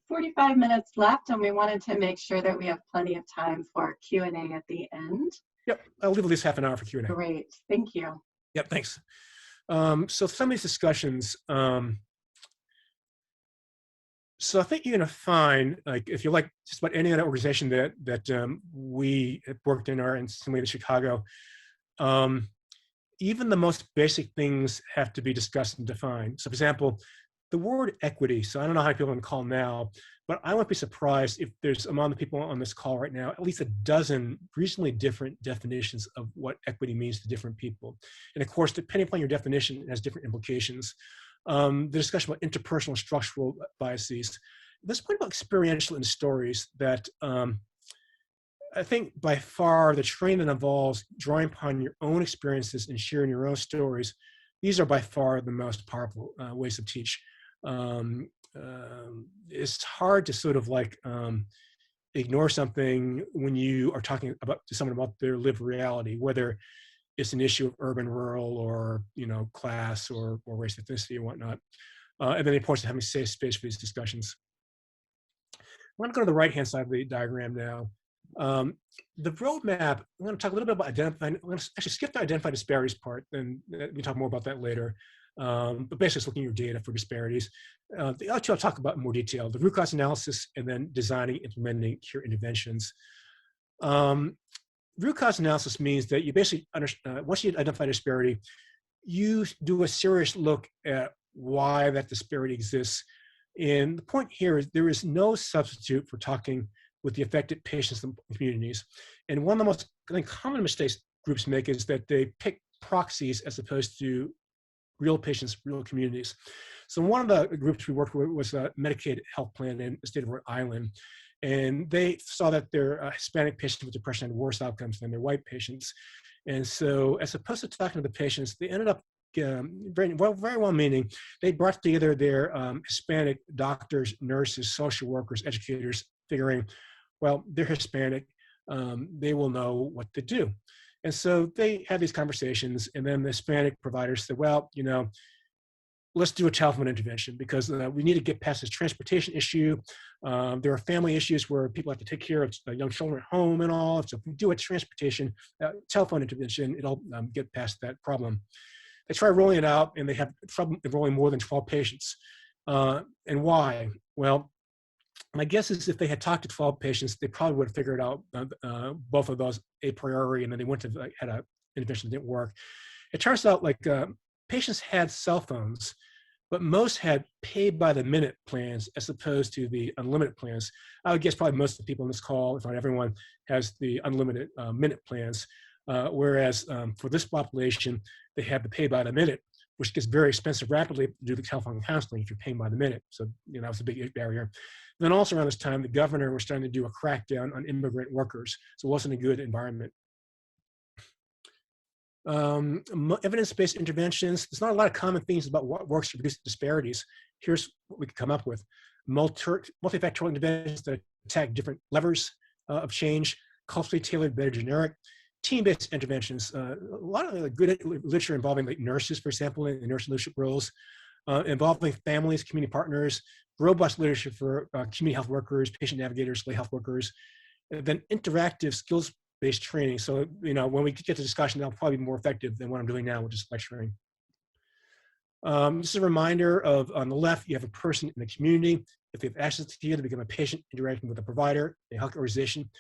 45 minutes left, and we wanted to make sure that we have plenty of time for Q&A at the end. Yep, I'll leave at least half an hour for Q&A. Great, thank you. Yep, thanks. So some of these discussions, so I think you're going to find, like, if you like just about any other organization that we have worked in or in some way in Chicago, even the most basic things have to be discussed and defined. So, for example, the word equity. So I don't know how people are going to call now, but I won't be surprised if there's among the people on this call right now at least a dozen reasonably different definitions of what equity means to different people. And of course, depending upon your definition, it has different implications. The discussion about interpersonal structural biases. This point about experiential in stories that I think by far the training that involves drawing upon your own experiences and sharing your own stories, these are by far the most powerful ways to teach. It's hard to sort of like ignore something when you are talking about to someone about their lived reality, whether it's an issue of urban, rural, or class or race, ethnicity, and whatnot. And then it points to having safe space for these discussions. I'm going to go to the right-hand side of the diagram now. The roadmap, I'm going to talk a little bit about identifying, I'm going to actually skip the identify disparities part, and we can talk more about that later. But basically, it's looking at your data for disparities. The other two I'll talk about in more detail, the root cause analysis, and then designing, implementing cure interventions. Root cause analysis means that you basically, once you identify disparity, you do a serious look at why that disparity exists. And the point here is there is no substitute for talking with the affected patients and communities. And one of the most, I think, common mistakes groups make is that they pick proxies as opposed to real patients, real communities. So one of the groups we worked with was a Medicaid health plan in the state of Rhode Island. And they saw that their Hispanic patients with depression had worse outcomes than their white patients. And so as opposed to talking to the patients, they ended up very well-meaning. They brought together their Hispanic doctors, nurses, social workers, educators, figuring, well, they're Hispanic, they will know what to do. And so they had these conversations, and then the Hispanic providers said, well, you know, let's do a telephone intervention because we need to get past this transportation issue. There are family issues where people have to take care of young children at home and all. So if we do a transportation, telephone intervention, it'll get past that problem. They try rolling it out, and they have trouble enrolling more than 12 patients. And why? Well, my guess is if they had talked to 12 patients, they probably would have figured out both of those a priori, and then they went to had an intervention that didn't work. It turns out like patients had cell phones, but most had pay by the minute plans as opposed to the unlimited plans. I would guess probably most of the people on this call, if not everyone, has the unlimited minute plans. Whereas for this population, they have the pay by the minute, which gets very expensive rapidly to do the telephone counseling if you're paying by the minute. So, you know, that was a big barrier. And then also around this time, the governor was starting to do a crackdown on immigrant workers. So it wasn't a good environment. Evidence-based interventions, there's not a lot of common themes about what works to reduce disparities. Here's what we could come up with. Multifactorial interventions that attack different levers of change, culturally tailored, better generic, team-based interventions. A lot of good literature involving like nurses, for example, in nurse leadership roles, involving families, community partners, robust literature for community health workers, patient navigators, lay health workers, and then interactive skills-based training. So, you know, when we get to discussion, that'll probably be more effective than what I'm doing now, which is lecturing. This is a reminder of, on the left, you have a person in the community. If they have access to you, they become a patient interacting with a provider, a health organization.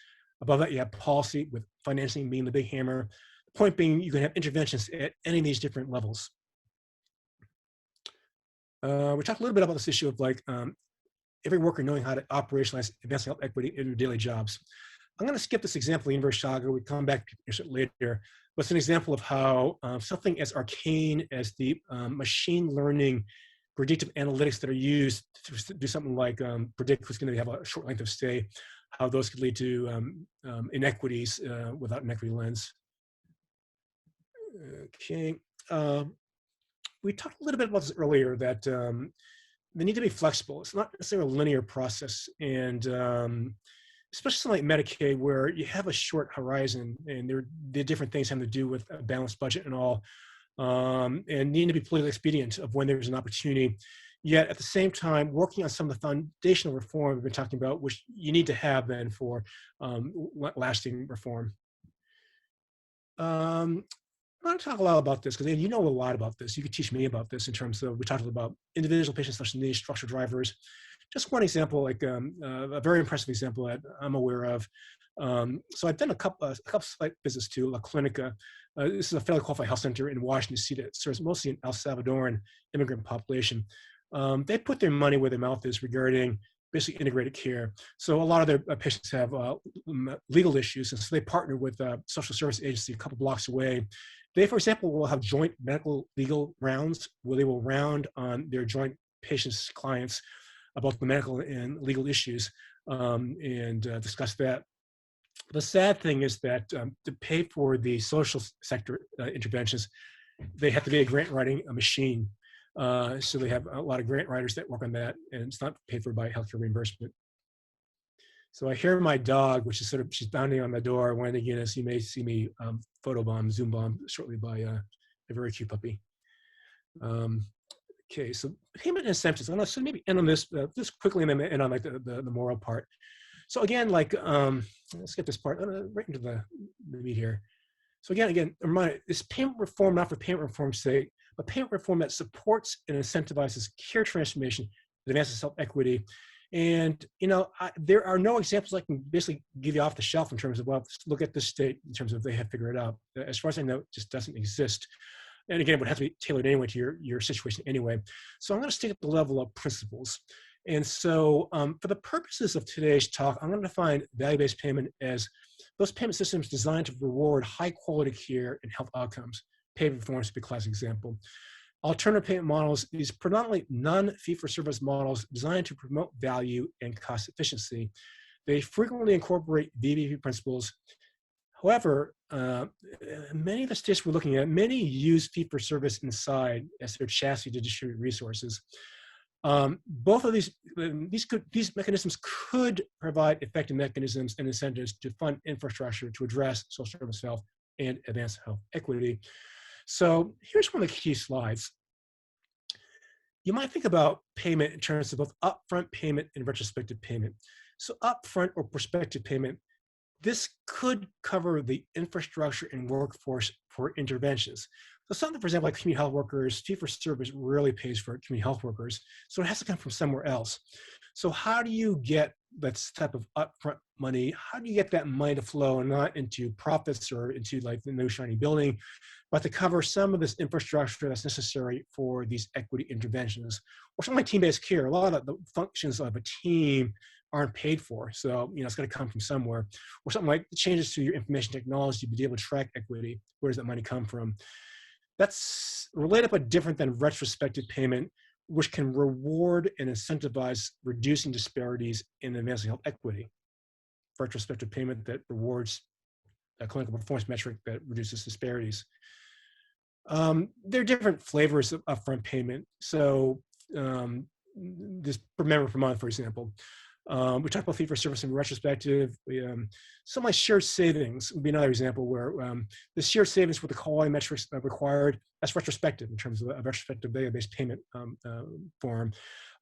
Above that, you have policy with financing being the big hammer. The point being, you can have interventions at any of these different levels. We talked a little bit about this issue of like every worker knowing how to operationalize advancing health equity in their daily jobs. I'm going to skip this example of University of Chicago. We come back later, but it's an example of how something as arcane as the machine learning predictive analytics that are used to do something like predict who's going to have a short length of stay, how those could lead to inequities without an equity lens. Okay. We talked a little bit about this earlier, that they need to be flexible. It's not necessarily a linear process. And especially something like Medicaid, where you have a short horizon and there are different things having to do with a balanced budget and all, and need to be politically expedient of when there's an opportunity. Yet at the same time, working on some of the foundational reform we've been talking about, which you need to have then for lasting reform. I'm going to talk a lot about this because you know a lot about this. You could teach me about this in terms of, we talked about individual patient special needs, structural drivers. Just one example, like a very impressive example that I'm aware of. So I've done a couple site visits to La Clinica. This is a federally qualified health center in Washington, D.C. that serves mostly an El Salvadoran immigrant population. They put their money where their mouth is regarding basically integrated care. So a lot of their patients have legal issues, and so they partner with a social service agency a couple blocks away. They, for example, will have joint medical legal rounds where they will round on their joint patients' clients about the medical and legal issues and discuss that. The sad thing is that to pay for the social sector interventions, they have to be a grant writing machine. So they have a lot of grant writers that work on that, and it's not paid for by healthcare reimbursement. So I hear my dog, which is sort of, she's pounding on the door, wanting to get us. You may see me photobomb, Zoom bomb shortly by a very cute puppy. Okay, so payment incentives. I'm going to maybe end on this just quickly, and then end on like the moral part. So again, like let's get this part right into the meat here. So again, remind this payment reform, not for payment reform's sake, but payment reform that supports and incentivizes care transformation that advances health equity. And you know, there are no examples I can basically give you off the shelf in terms of, well, look at this state in terms of they have figured it out. As far as I know, it just doesn't exist. And again, it would have to be tailored anyway to your situation anyway. So I'm going to stick at the level of principles. And so for the purposes of today's talk, I'm going to define value-based payment as those payment systems designed to reward high-quality care and health outcomes. Pay performance would be a classic example. Alternative payment models, these predominantly non-fee-for-service models designed to promote value and cost efficiency. They frequently incorporate VBP principles. However, many of the states we're looking at, many use fee-for-service inside as their chassis to distribute resources. Both of these mechanisms could provide effective mechanisms and incentives to fund infrastructure to address social service health and advance health equity. So here's one of the key slides. You might think about payment in terms of both upfront payment and retrospective payment. So upfront or prospective payment, this could cover the infrastructure and workforce for interventions. So something, for example, like community health workers, fee-for-service rarely pays for community health workers, so it has to come from somewhere else. So how do you get that type of upfront money? How do you get that money to flow and not into profits or into like the new shiny building, but to cover some of this infrastructure that's necessary for these equity interventions? Or something like team-based care, a lot of the functions of a team aren't paid for. So, it's going to come from somewhere. Or something like the changes to your information technology to be able to track equity. Where does that money come from? That's related but different than retrospective payment, which can reward and incentivize reducing disparities in advancing health equity. Retrospective payment that rewards a clinical performance metric that reduces disparities. There are different flavors of upfront payment. So this per member per month, for example. We talked about fee-for-service and retrospective. Something like shared savings would be another example where the shared savings with the quality metrics required, that's retrospective in terms of a retrospective value-based payment form.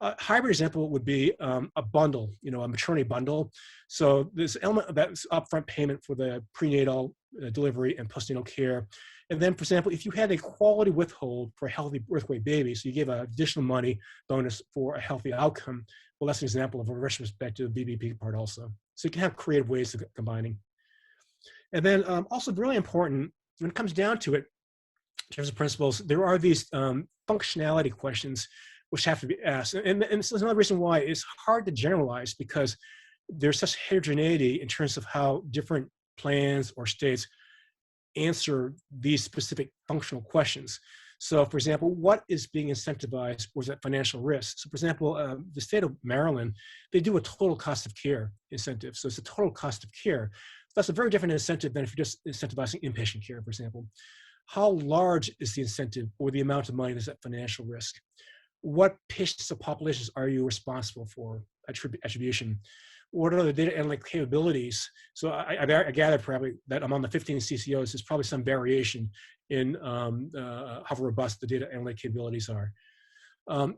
Hybrid example would be a bundle, a maternity bundle. So this element of that upfront payment for the prenatal delivery and postnatal care. And then, for example, if you had a quality withhold for a healthy birth weight baby, so you gave an additional money bonus for a healthy outcome, well, that's an example of a retrospective VBP part also. So you can have creative ways of combining. And then also really important, when it comes down to it, in terms of principles, there are these functionality questions which have to be asked. And this is another reason why it's hard to generalize, because there's such heterogeneity in terms of how different plans or states answer these specific functional questions. So, for example, what is being incentivized was that financial risk? So, for example, the state of Maryland, they do a total cost of care incentive. So it's a total cost of care. So that's a very different incentive than if you're just incentivizing inpatient care, for example. How large is the incentive or the amount of money that's at financial risk? What patients or populations are you responsible for? Attribution. What are the data analytic capabilities? So I gather probably that among the 15 CCOs, there's probably some variation in how robust the data analytic capabilities are.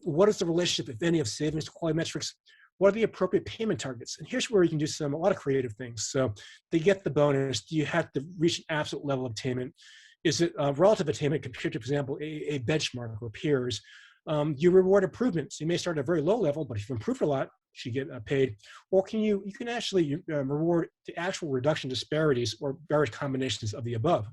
What is the relationship, if any, of savings to quality metrics? What are the appropriate payment targets? And here's where you can do a lot of creative things. So to get the bonus, do you have to reach an absolute level of attainment? Is it relative attainment compared to, for example, a benchmark or peers? You reward improvements. You may start at a very low level, but if you improve a lot, you should get paid. Or you can actually reward the actual reduction disparities or various combinations of the above.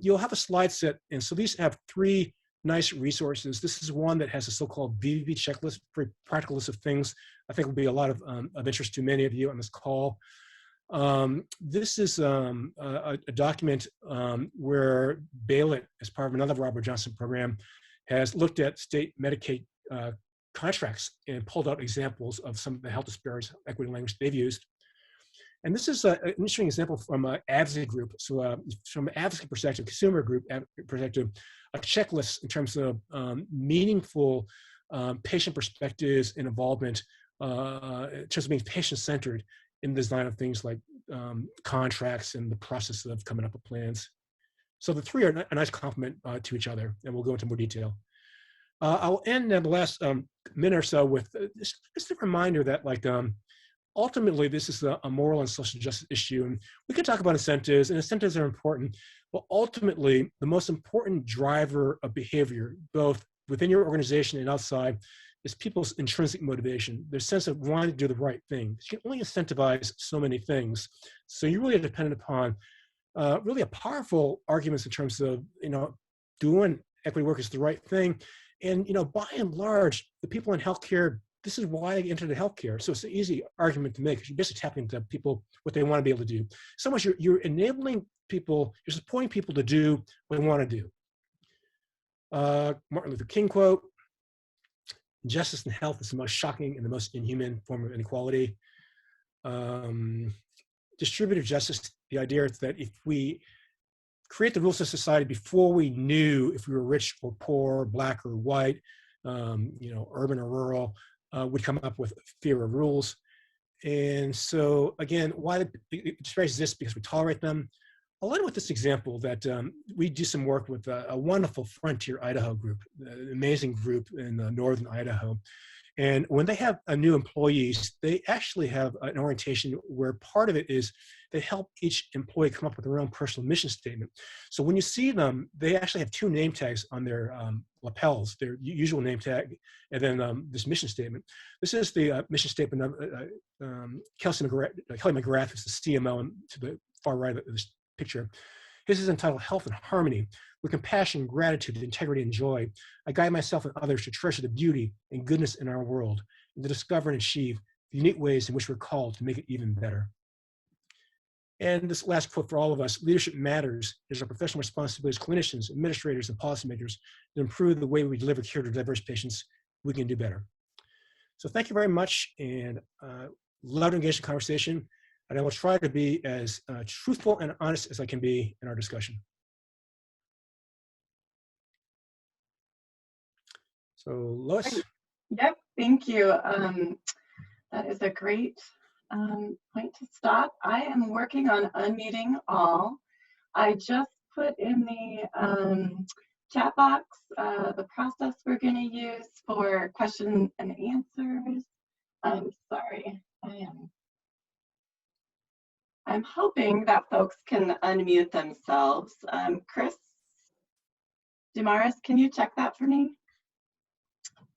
You'll have a slide set, and so these have three nice resources. This is one that has a so-called VBP checklist, very practical list of things I think will be a lot of interest to many of you on this call. This is a document where Bailitt, as part of another Robert Johnson program, has looked at state Medicaid contracts and pulled out examples of some of the health disparities equity language they've used. And this is an interesting example from an advocacy group. So from an advocacy perspective, consumer group perspective, a checklist in terms of meaningful patient perspectives and involvement in terms of being patient-centered in the design of things like contracts and the process of coming up with plans. So the three are a nice complement to each other, and we'll go into more detail. I'll end in the last minute or so with just a reminder that, ultimately, this is a moral and social justice issue. And we can talk about incentives, and incentives are important, but ultimately, the most important driver of behavior, both within your organization and outside, is people's intrinsic motivation, their sense of wanting to do the right thing. You can only incentivize so many things. So you really are dependent upon really a powerful arguments in terms of, doing equity work is the right thing. And, by and large, the people in healthcare this is why they entered the healthcare. So it's an easy argument to make. You're basically tapping into people what they want to be able to do. So much you're enabling people, you're supporting people to do what they want to do. Martin Luther King quote, "Justice and health is the most shocking and the most inhuman form of inequality." Distributive justice, the idea is that if we create the rules of society before we knew if we were rich or poor, black or white, urban or rural, would come up with fear of rules. And so again, why it disparities exist because we tolerate them. I'll end with this example that we do some work with a wonderful Frontier Idaho group, an amazing group in northern Idaho. And when they have new employees, they actually have an orientation where part of it is they help each employee come up with their own personal mission statement. So when you see them, they actually have 2 name tags on their lapels, their usual name tag, and then this mission statement. This is the mission statement of Kelly McGrath, who's the CMO to the far right of this picture. His is entitled Health and Harmony. With compassion, gratitude, integrity, and joy, I guide myself and others to treasure the beauty and goodness in our world, and to discover and achieve the unique ways in which we're called to make it even better. And this last quote for all of us: leadership matters. It is our professional responsibility as clinicians, administrators, and policymakers to improve the way we deliver care to diverse patients. We can do better. So thank you very much, and love to engage in conversation. And I will try to be as truthful and honest as I can be in our discussion. So Lois. Yep, thank you. That is a great point to stop. I am working on unmuting all. I just put in the chat box the process we're going to use for question and answers. I'm sorry, I'm hoping that folks can unmute themselves. Chris Damaris, can you check that for me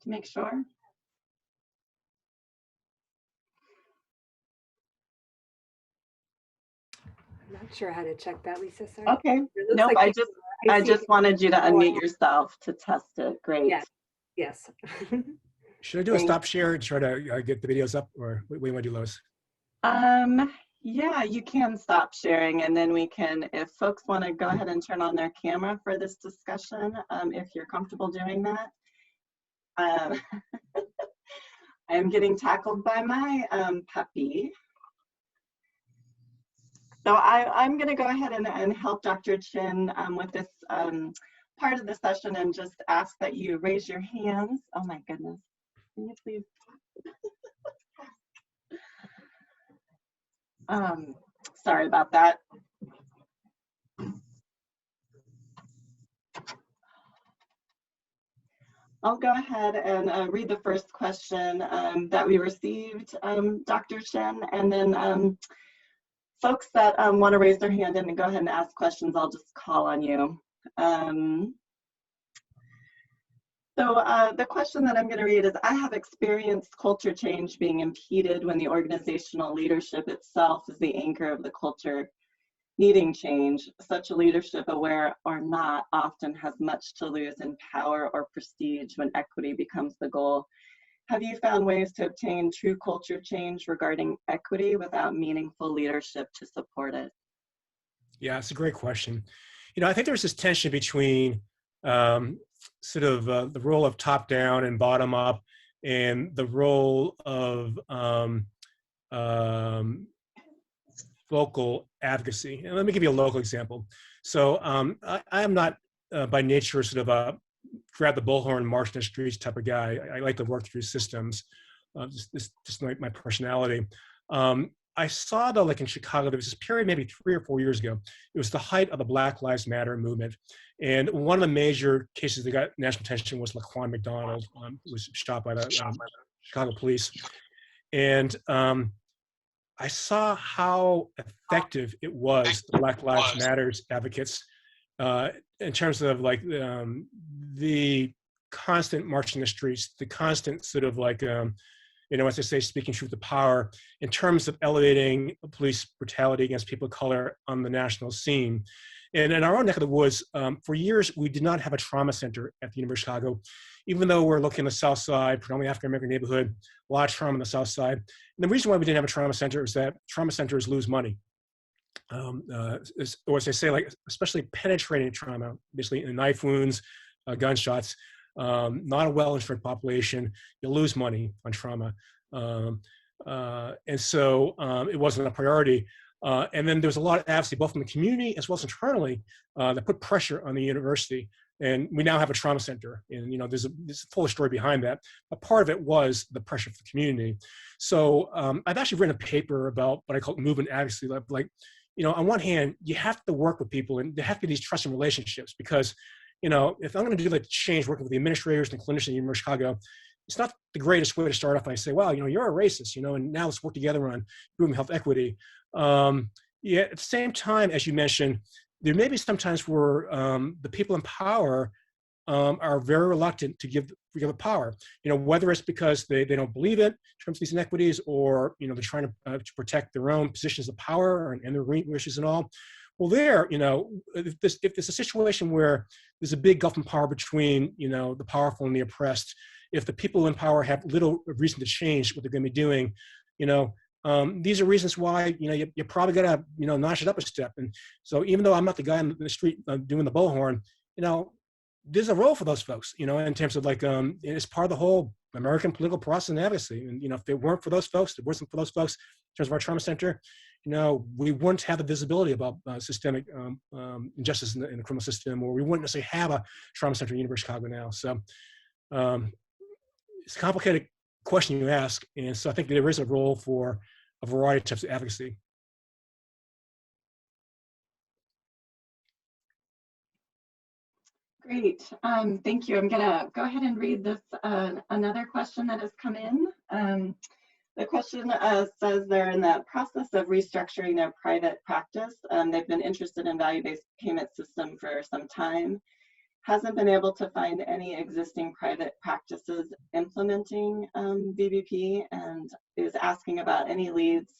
to make sure? I'm not sure how to check that, Lisa. Sorry. Okay. Nope. Like I just wanted you to unmute yourself to test it. Great. Yes. Should I do a stop share and try to get the videos up, or what do you want to do, Lois? Yeah, you can stop sharing, and then we can, if folks want to go ahead and turn on their camera for this discussion, if you're comfortable doing that. I am getting tackled by my puppy. So I'm going to go ahead and help Dr. Chin with this part of the session, and just ask that you raise your hands. Oh my goodness. Can you please? Sorry about that. I'll go ahead and read the first question that we received, Dr. Shen, and then folks that want to raise their hand and go ahead and ask questions, I'll just call on you. So the question that I'm going to read is, I have experienced culture change being impeded when the organizational leadership itself is the anchor of the culture needing change. Such a leadership, aware or not, often has much to lose in power or prestige when equity becomes the goal. Have you found ways to obtain true culture change regarding equity without meaningful leadership to support it? Yeah, it's a great question. I think there's this tension between sort of the role of top down and bottom up, and the role of local advocacy. And let me give you a local example. So I am not by nature sort of a grab the bullhorn, march in the streets type of guy. I like to work through systems, just like my personality. I saw though, like in Chicago, there was this period maybe 3 or 4 years ago. It was the height of the Black Lives Matter movement. And one of the major cases that got national attention was Laquan McDonald, who was shot by the Chicago police. And I saw how effective it was, the Black Lives Matters advocates, in terms of like the constant marching the streets, the constant sort of like, as I say, speaking truth to power, in terms of elevating police brutality against people of color on the national scene. And in our own neck of the woods, for years, we did not have a trauma center at the University of Chicago. even though we're looking at the South Side, predominantly African-American neighborhood, a lot of trauma on the South Side. And the reason why we didn't have a trauma center is that trauma centers lose money. Or as I say, like, especially penetrating trauma, basically knife wounds, gunshots, not a well-insured population, you lose money on trauma. And so it wasn't a priority. And then there was a lot of advocacy, both from the community as well as internally, that put pressure on the university. And we now have a trauma center. And, you know, there's a full story behind that. But part of it was the pressure from the community. So I've actually written a paper about what I call movement advocacy. Like, you know, on one hand, you have to work with people, and there have to be these trusting relationships, because, you know, if I'm going to do the change working with the administrators and clinicians at the University of Chicago, it's not the greatest way to start off. I say, well, you know, you're a racist, you know, and now let's work together on improving health equity. Yeah, at the same time, as you mentioned, there may be some times where the people in power are very reluctant to give the power, you know, whether it's because they don't believe it in terms of these inequities, or, you know, they're trying to protect their own positions of power and their wishes and all. Well, there, you know, if there's a situation where there's a big gulf in power between, you know, the powerful and the oppressed, if the people in power have little reason to change what they're going to be doing, you know, these are reasons why, you know, you probably got to, you know, notch it up a step. And so even though I'm not the guy in the street doing the bullhorn, you know, there's a role for those folks, you know, in terms of like, it's part of the whole American political process and advocacy. And, you know, if it weren't for those folks, if it wasn't for those folks in terms of our trauma center, you know, we wouldn't have the visibility about systemic injustice in the criminal system, or we wouldn't necessarily have a trauma center at the University of Chicago now. So it's a complicated question you ask. And so I think there is a role for a variety of types of advocacy. Great, thank you. I'm gonna go ahead and read this, another question that has come in. The question says they're in the process of restructuring their private practice. They've been interested in value-based payment system for some time. Hasn't been able to find any existing private practices implementing VBP, and is asking about any leads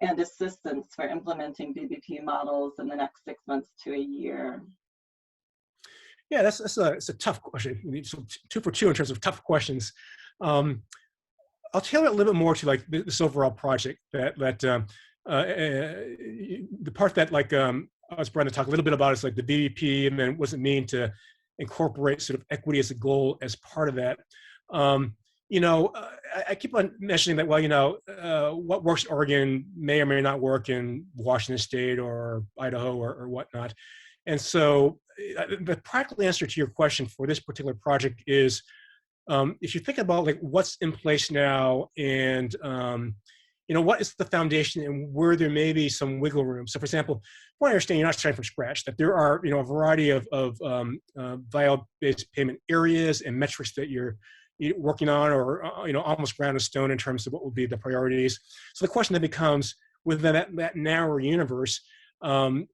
and assistance for implementing VBP models in the next 6 months to a year. Yeah, it's a tough question. So 2 for 2 in terms of tough questions. I'll tailor it a little bit more to like this overall project. The part that like I was trying to talk a little bit about is like the VBP, and then what does it mean to incorporate sort of equity as a goal as part of that. You know, I keep on mentioning that, well, you know, what works in Oregon may or may not work in Washington State or Idaho or whatnot. And so the practical answer to your question for this particular project is, if you think about like what's in place now, and you know, what is the foundation and where there may be some wiggle room. So for example, I understand you're not starting from scratch, that there are, you know, a variety of value-based payment areas and metrics that you're working on, or you know, almost ground in stone in terms of what would be the priorities. So the question then becomes, within that narrower universe,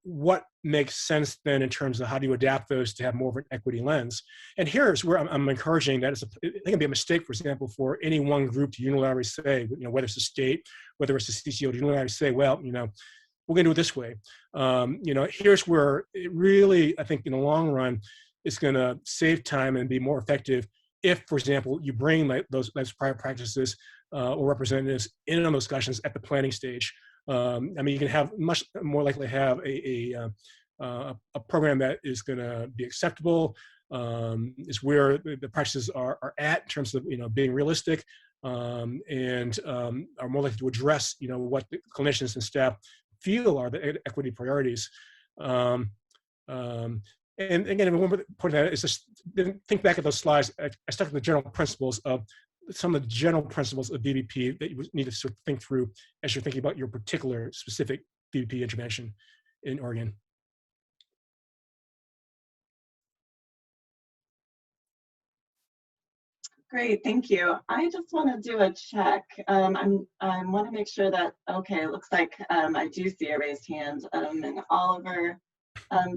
what makes sense then in terms of how do you adapt those to have more of an equity lens? And here's where I'm encouraging that it can be a mistake, for example, for any one group to unilaterally say, you know, whether it's the state, whether it's the CCO, to unilaterally say, well, you know, we're going to do it this way. You know, here's where it really, I think in the long run, is going to save time and be more effective if, for example, you bring like those private practices or representatives in on those discussions at the planning stage. I mean, you can have much more likely have a program that is going to be acceptable, is where the practices are at in terms of, you know, being realistic, and are more likely to address, you know, what the clinicians and staff feel are the equity priorities. And again, one point of that is just think back at those slides. I stuck with the general principles of some of the general principles of VBP that you need to sort of think through as you're thinking about your particular specific VBP intervention in Oregon. Great, thank you. I just want to do a check. I want to make sure that, okay, it looks like I do see a raised hand. And Oliver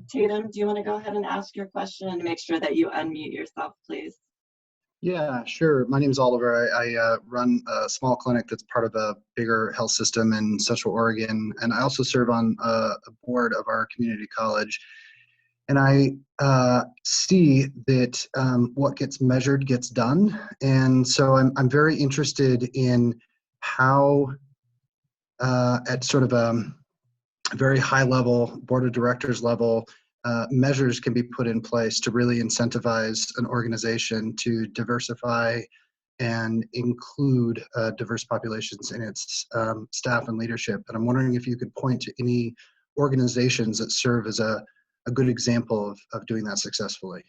Tatum, do you want to go ahead and ask your question and make sure that you unmute yourself, please? Yeah, sure. My name is Oliver. I run a small clinic that's part of a bigger health system in Central Oregon, and I also serve on a board of our community college. And I see that what gets measured gets done. And so I'm very interested in how at sort of a very high level, board of directors level, measures can be put in place to really incentivize an organization to diversify and include diverse populations in its staff and leadership. And I'm wondering if you could point to any organizations that serve as a good example of doing that successfully.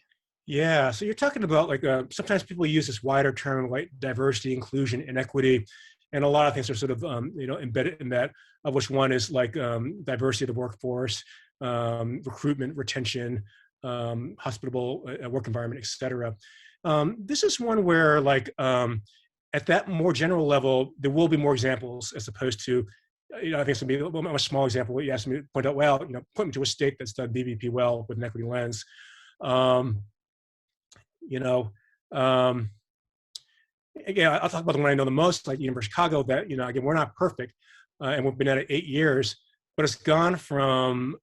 Yeah, so you're talking about like sometimes people use this wider term like diversity, inclusion, and equity, and a lot of things are sort of embedded in that. Of which one is like diversity of the workforce, recruitment, retention, hospitable work environment, et cetera. This is one where like at that more general level, there will be more examples as opposed to, I think it's gonna be a much small example. What you asked me to point out, well, point me to a state that's done BVP well with an equity lens. Um, you know, um, Again, I'll talk about the one I know the most, like University of Chicago, that, again, we're not perfect, and we've been at it 8 years, but it's gone from,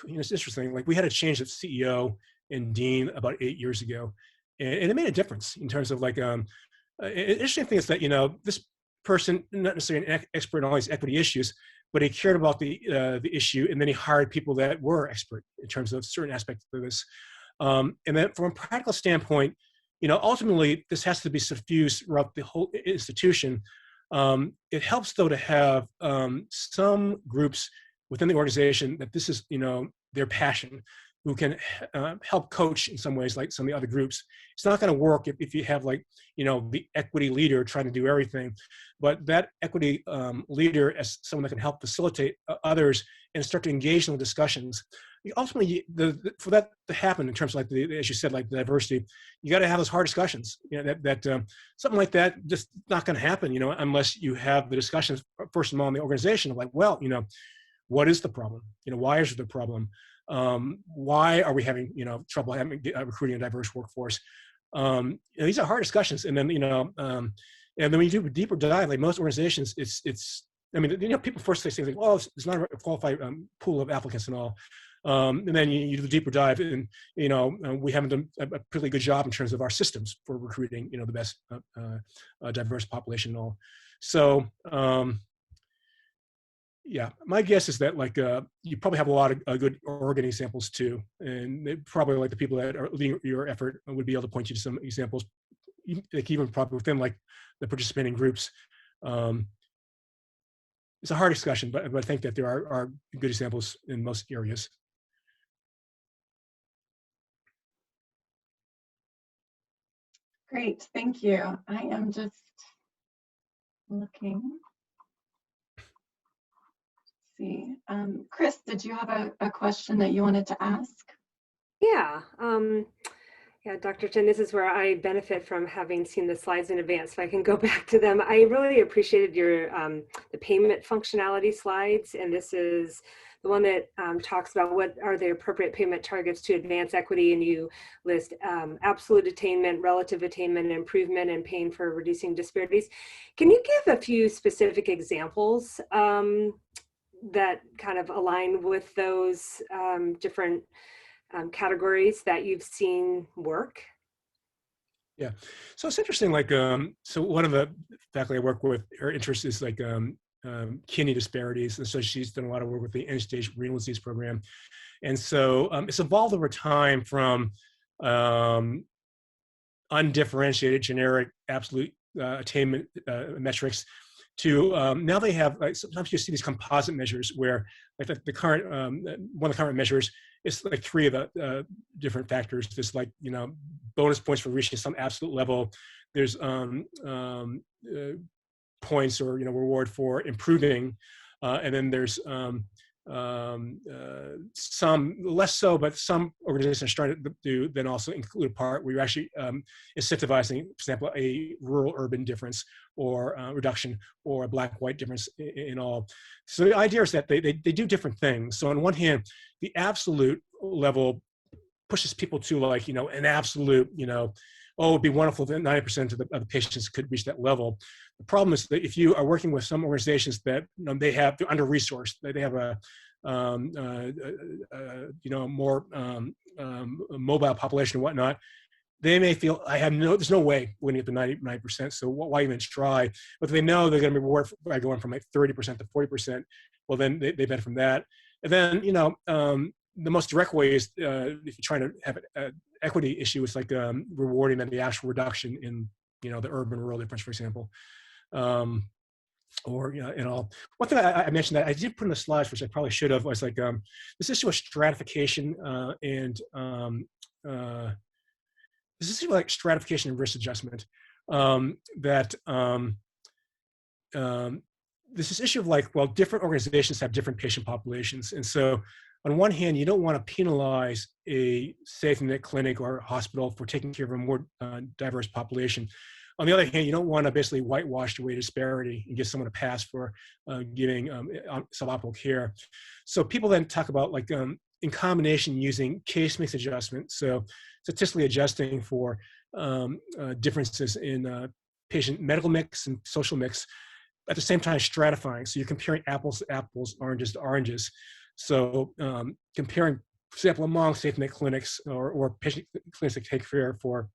it's interesting, like we had a change of CEO and dean about 8 years ago, and it made a difference in terms of like, an interesting thing is that, this person, not necessarily an expert in all these equity issues, but he cared about the issue, and then he hired people that were expert in terms of certain aspects of this. And then from a practical standpoint, ultimately this has to be suffused throughout the whole institution. It helps though to have some groups within the organization that this is, their passion, who can help coach in some ways, like some of the other groups. It's not going to work if you have like, the equity leader trying to do everything, but that equity leader as someone that can help facilitate others and start to engage in the discussions. Ultimately, for that to happen in terms of like as you said, like the diversity, you got to have those hard discussions. Something like that just not going to happen, unless you have the discussions first of all in the organization of like, well, what is the problem? Why is it the problem? Why are we having trouble recruiting a diverse workforce? These are hard discussions, and then and then when you do a deeper dive, like most organizations, it's people first say things like, well, it's not a qualified pool of applicants and all. And then you do a deeper dive, and we haven't done a pretty good job in terms of our systems for recruiting the best diverse population and all. So yeah, my guess is that like you probably have a lot of good organ examples too, and probably like the people that are leading your effort would be able to point you to some examples, like even probably within like the participating groups. It's a hard discussion, but I think that there are good examples in most areas. Great, thank you. I am just looking. Let's see. Chris, did you have a question that you wanted to ask? Yeah. Yeah, Dr. Chen, this is where I benefit from having seen the slides in advance, so I can go back to them. I really appreciated your the payment functionality slides, and this is the one that talks about what are the appropriate payment targets to advance equity, and you list absolute attainment, relative attainment, improvement, and paying for reducing disparities. Can you give a few specific examples that kind of align with those different categories that you've seen work? Yeah, so it's interesting. Like, so one of the faculty I work with, her interest is like kidney disparities, and so she's done a lot of work with the end-stage renal disease program, and so it's evolved over time from undifferentiated, generic, absolute attainment metrics to now they have, like, sometimes you see these composite measures where like the current one of the current measures is like 3 of the different factors. There's like bonus points for reaching some absolute level. There's points or reward for improving, and then there's some less so, but some organizations are starting to do then also include a part where you're actually incentivizing, for example, a rural-urban difference or reduction or a black-white difference in all. So the idea is that they do different things. So on one hand, the absolute level pushes people to like, an absolute, oh, it'd be wonderful if 90% of the patients could reach that level. The problem is that if you are working with some organizations that they're under-resourced, they have more mobile population and whatnot, they may feel there's no way we're going to get the 99%. So why even try? But they know they're going to be rewarded by going from like 30% to 40%. Well, then they benefit from that. And then, the most direct way is if you're trying to have an equity issue, it's like rewarding them the actual reduction in, the urban-rural difference, for example. Or, one thing I mentioned that I did put in the slides, which I probably should have, was like this issue of stratification and this is like stratification and risk adjustment. This is issue of like, well, different organizations have different patient populations. And so on one hand, you don't want to penalize a safety net clinic or hospital for taking care of a more diverse population. On the other hand, you don't want to basically whitewash away disparity and give someone a pass for giving suboptimal care. So people then talk about like in combination using case mix adjustment. So statistically adjusting for differences in patient medical mix and social mix, at the same time stratifying. So you're comparing apples to apples, oranges to oranges. So comparing, for example, among safety net clinics or patient clinics that take care for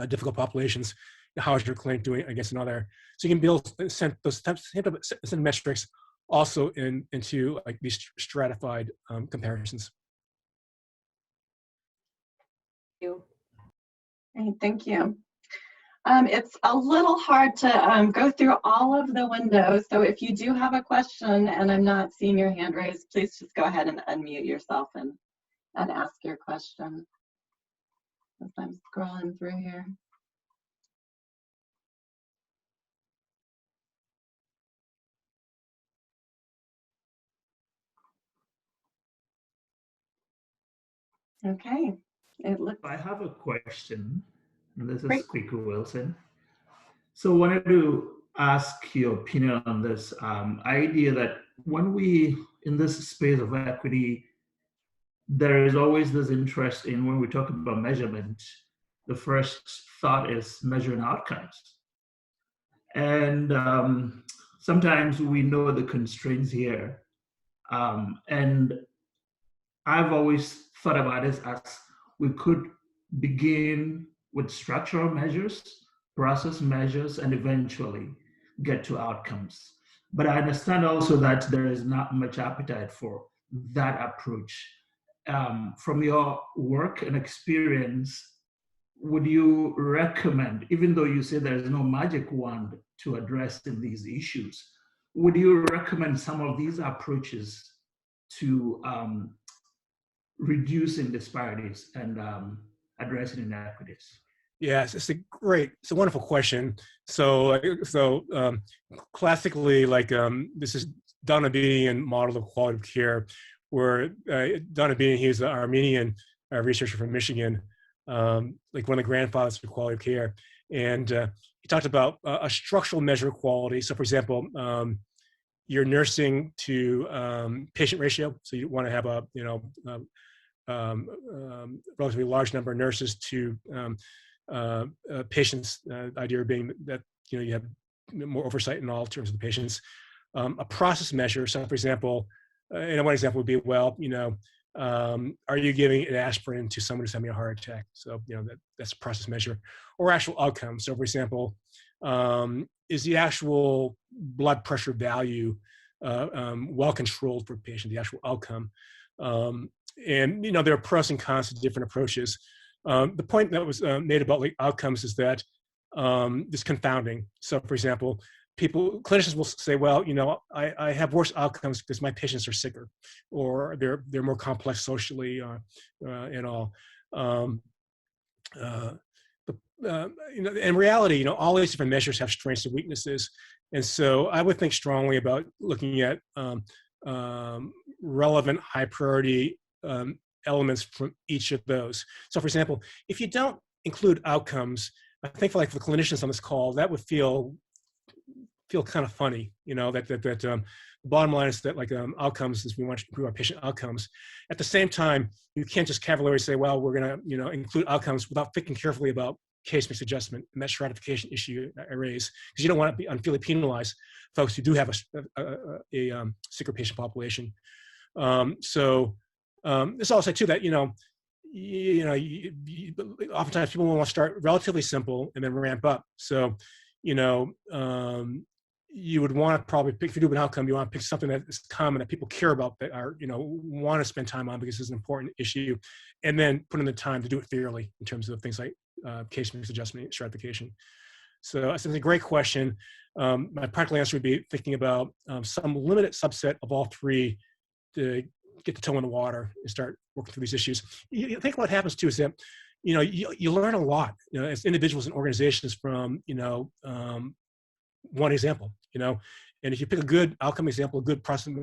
difficult populations, how is your clinic doing against another? So you can build those types of metrics also into like these stratified comparisons. Great, thank you. It's a little hard to go through all of the windows, so if you do have a question and I'm not seeing your hand raised, please just go ahead and unmute yourself and ask your question as I'm scrolling through here. Okay, it looks. I have a question, and this Great. is Quico Wilson. So I wanted to ask your opinion on this idea that when we, in this space of equity, there is always this interest in when we talk about measurement, the first thought is measuring outcomes. And sometimes we know the constraints here. And I've always thought about this as we could begin with structural measures, process measures, and eventually get to outcomes. But I understand also that there is not much appetite for that approach. From your work and experience, would you recommend, even though you say there is no magic wand to addressing these issues, would you recommend some of these approaches to reducing disparities and addressing inequities? Yes, it's a wonderful question. So classically, like this is Donna Bean model of quality of care, where Donna Bean, he's an Armenian researcher from Michigan, like one of the grandfathers for quality of care, and he talked about a structural measure of quality. So, for example, your nursing to patient ratio. So you want to have a relatively large number of nurses to patients. The idea being that you have more oversight in all terms of the patients. A process measure. So, for example, and one example would be, well, are you giving an aspirin to someone who's having a heart attack? So, that's a process measure. Or actual outcomes. So, for example, is the actual blood pressure value well controlled for the patient, the actual outcome? And there are pros and cons to different approaches. The point that was made about like outcomes is that this confounding. So, for example, clinicians will say, well, I have worse outcomes because my patients are sicker, or they're more complex socially, and all. In reality, all these different measures have strengths and weaknesses, and so I would think strongly about looking at relevant, high priority elements from each of those. So, for example, if you don't include outcomes, I think for the clinicians on this call, that would feel kind of funny, that the bottom line is that outcomes is we want to improve our patient outcomes. At the same time, you can't just cavalierly say, well, we're going to include outcomes without thinking carefully about case mix adjustment and that stratification issue I raise, because you don't want to unfairly penalize folks who do have a sicker patient population. This also too that oftentimes people want to start relatively simple and then ramp up. So, you would want to probably pick, if you do an outcome, you want to pick something that is common that people care about, that are, want to spend time on because it's an important issue, and then put in the time to do it thoroughly in terms of things like case mix adjustment, stratification. So it's a great question. My practical answer would be thinking about some limited subset of all three to get the toe in the water and start working through these issues. You think what happens too is that, you learn a lot, as individuals and organizations from, one example, and if you pick a good outcome example, a good process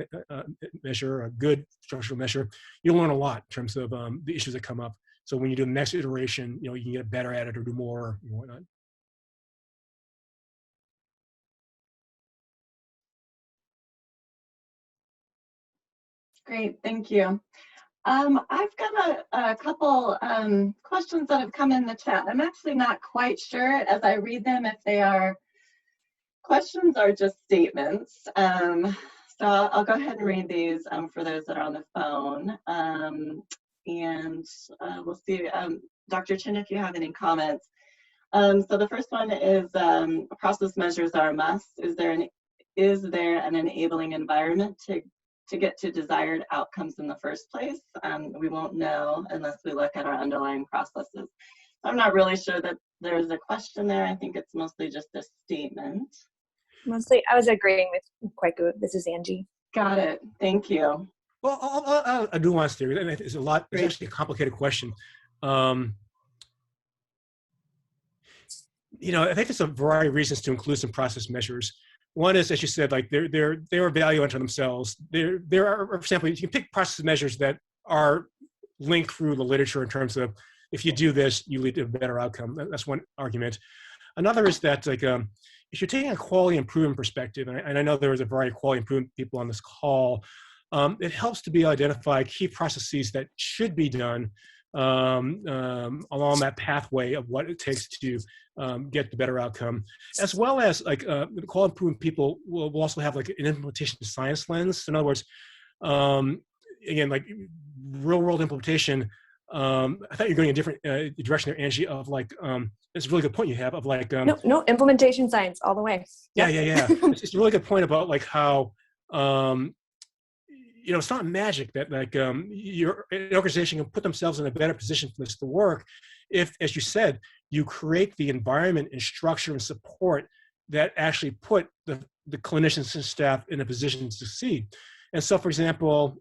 measure, a good structural measure, you'll learn a lot in terms of the issues that come up. So when you do the next iteration, you can get better at it or do more or whatnot. Great, thank you. I've got a couple questions that have come in the chat. I'm actually not quite sure as I read them if they are questions or just statements. So I'll go ahead and read these for those that are on the phone. And we'll see, Dr. Chin, if you have any comments. So the first one is process measures are a must. Is there an enabling environment to get to desired outcomes in the first place? We won't know unless we look at our underlying processes. I'm not really sure that there's a question there. I think it's mostly just a statement. Mostly, I was agreeing with quite good. This is Angie. Got it. Thank you. Well, a nuanced theory, and it's a lot. It's actually a complicated question. I think there's a variety of reasons to include some process measures. One is, as you said, like they're a value unto themselves. There are, for example, you can pick process measures that are linked through the literature in terms of if you do this, you lead to a better outcome. That's one argument. Another is that if you're taking a quality improvement perspective, and I know there is a variety of quality improvement people on this call, it helps to identify key processes that should be done along that pathway of what it takes to get the better outcome, as well as the quality improvement people will also have an implementation science lens. In other words, again, like real world implementation. I thought you were going a different direction there, Angie, of it's a really good point you have of no, implementation science all the way. Yeah. It's a really good point about how it's not magic that your organization can put themselves in a better position for this to work if, as you said, you create the environment and structure and support that actually put the clinicians and staff in a position to succeed. And so, for example,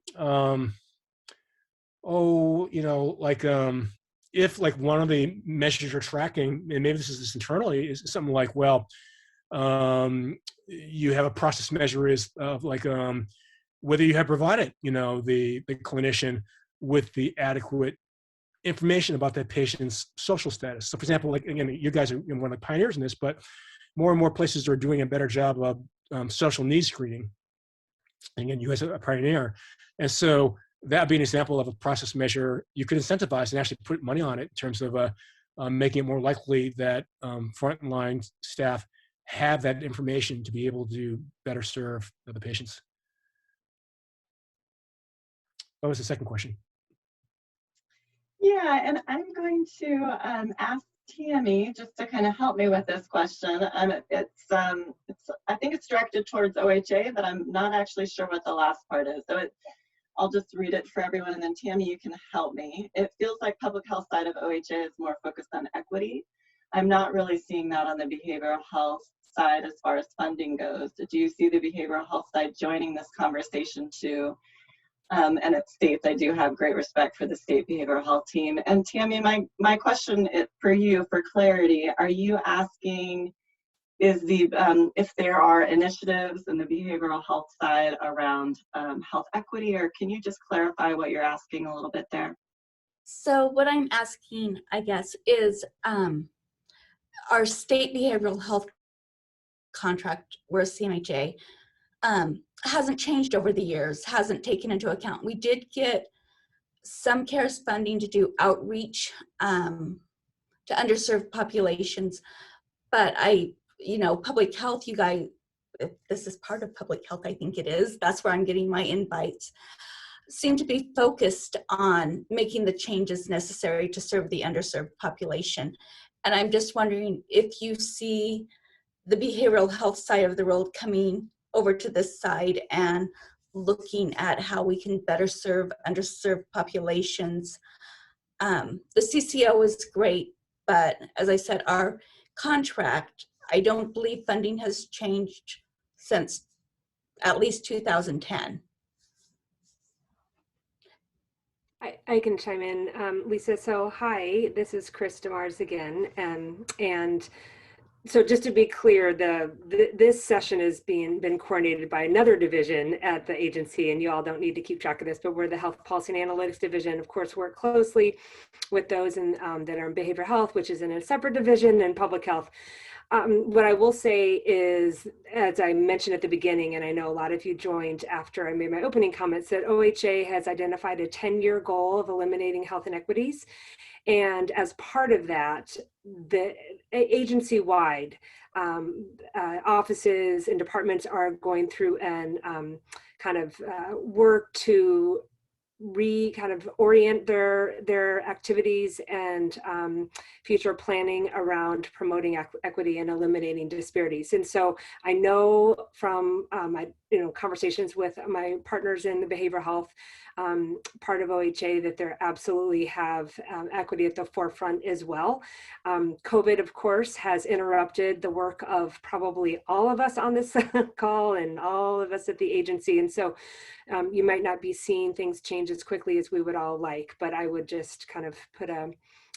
if one of the measures you're tracking, and maybe this is just internally, is something like, you have a process measure is of whether you have provided, the clinician with the adequate information about that patient's social status. So for example, again, you guys are one of the pioneers in this, but more and more places are doing a better job of social needs screening. And again, you guys are a pioneer. And so that would be an example of a process measure you could incentivize and actually put money on it in terms of making it more likely that frontline staff have that information to be able to better serve the patients. What was the second question? Yeah, and I'm going to ask Tammy just to kind of help me with this question. I think it's directed towards OHA, but I'm not actually sure what the last part is. So I'll just read it for everyone, and then Tammy, you can help me. It feels like public health side of OHA is more focused on equity. I'm not really seeing that on the behavioral health side as far as funding goes. Do you see the behavioral health side joining this conversation too? And it states, I do have great respect for the state behavioral health team. And Tammy, my question for you, for clarity, are you asking if there are initiatives in the behavioral health side around health equity, or can you just clarify what you're asking a little bit there? So what I'm asking, I guess, is our state behavioral health contract, we're a CMHA, hasn't changed over the years, hasn't taken into account. We did get some CARES funding to do outreach to underserved populations, but public health, you guys, if this is part of public health, I think it is, that's where I'm getting my invites. seem to be focused on making the changes necessary to serve the underserved population. And I'm just wondering if you see the behavioral health side of the road coming over to this side and looking at how we can better serve underserved populations. The CCO is great, but as I said, our contract, I don't believe funding has changed since at least 2010. I can chime in, Lisa. So hi, this is Chris DeMars again, and so just to be clear, this session is been coordinated by another division at the agency, and you all don't need to keep track of this, but we're the Health Policy and Analytics Division. Of course, work closely with those that are in behavioral health, which is in a separate division, and public health. What I will say is, as I mentioned at the beginning, and I know a lot of you joined after I made my opening comments, that OHA has identified a 10-year goal of eliminating health inequities. And as part of that, the agency-wide offices and departments are going through and work to kind of orient their activities and future planning around promoting equity and eliminating disparities. And so I know from my conversations with my partners in the behavioral health part of OHA that they absolutely have equity at the forefront as well. COVID, of course, has interrupted the work of probably all of us on this call and all of us at the agency. And so you might not be seeing things change as quickly as we would all like, but I would just kind of put a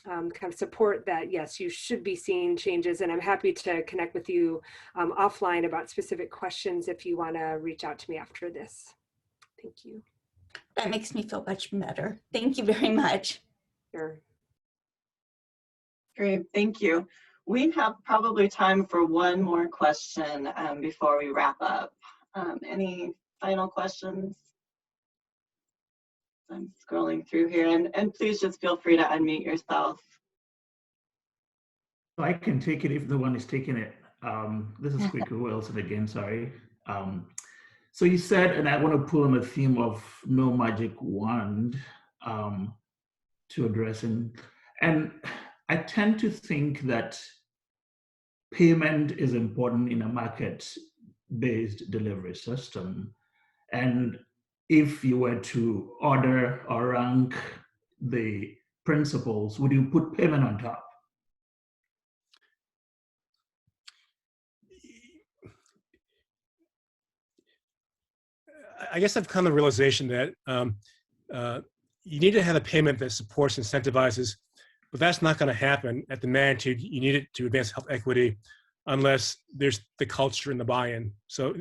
kind of support that, yes, you should be seeing changes. And I'm happy to connect with you offline about specific questions if you want to reach out to me after this. Thank you. That makes me feel much better. Thank you very much. Sure. Great, thank you. We have probably time for one more question before we wrap up. Any final questions? I'm scrolling through here, and please just feel free to unmute yourself. I can take it if the one is taking it. This is Quick Wilson again, sorry. So you said, and I want to pull on the theme of no magic wand to addressing, and I tend to think that payment is important in a market-based delivery system. And if you were to order or rank the principles, would you put payment on top? I guess I've come to the realization that you need to have a payment that supports and incentivizes, but that's not going to happen at the magnitude you need it to advance health equity unless there's the culture and the buy-in. So,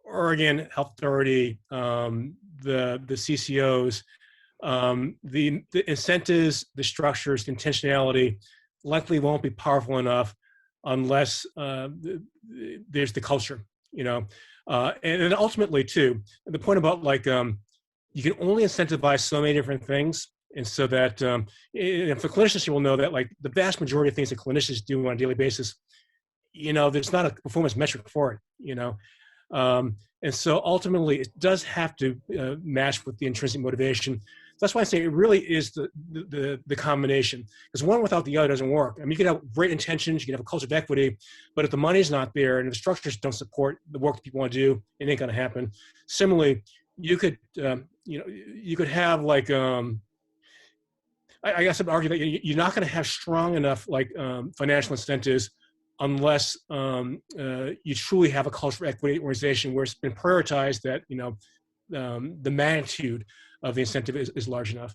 Oregon Health Authority, the CCOs, the incentives, the structures, the intentionality likely won't be powerful enough unless there's the culture, and then ultimately too, the point about you can only incentivize so many different things. And so that, and for clinicians, you will know that the vast majority of things that clinicians do on a daily basis, there's not a performance metric for it, and so ultimately it does have to match with the intrinsic motivation. That's why I say it really is the combination, because one without the other doesn't work. I mean, you can have great intentions, you can have a culture of equity, but if the money's not there and the structures don't support the work that people want to do, it ain't going to happen. Similarly, you could, you could have I guess I'd argue that you're not going to have strong enough financial incentives unless you truly have a culture of equity organization where it's been prioritized that the magnitude of the incentive is large enough.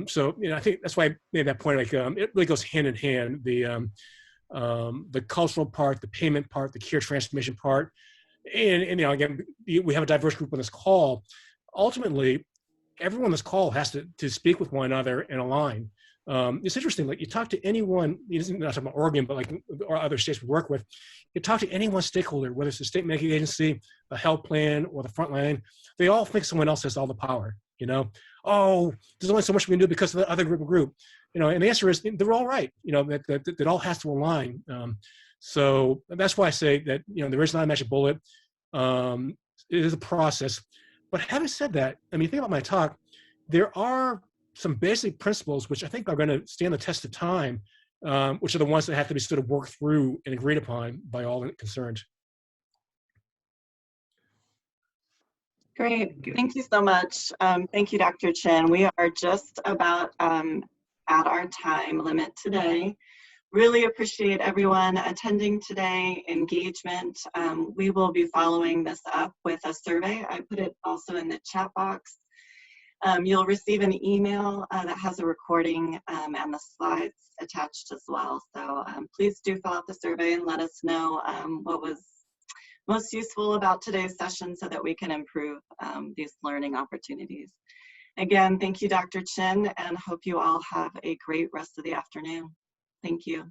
So I think that's why I made that point. It really goes hand in hand. The cultural part, the payment part, the care transformation part, and again, we have a diverse group on this call. Ultimately, everyone on this call has to speak with one another and align. It's interesting, you talk to anyone, not talking about Oregon, but or other states we work with, you talk to any one stakeholder, whether it's the state medical agency, the health plan, or the front line, they all think someone else has all the power, Oh, there's only so much we can do because of the other group. And the answer is they're all right, that all has to align. So that's why I say that, there is not a magic bullet. It is a process. But having said that, I mean, think about my talk, there are some basic principles which I think are going to stand the test of time, which are the ones that have to be sort of worked through and agreed upon by all concerned. Great. Thank you so much. Thank you, Dr. Chin. We are just about at our time limit today. Really appreciate everyone attending today, engagement. We will be following this up with a survey. I put it also in the chat box. You'll receive an email that has a recording and the slides attached as well. So please do fill out the survey and let us know what was most useful about today's session so that we can improve these learning opportunities. Again, thank you, Dr. Chin, and hope you all have a great rest of the afternoon. Thank you.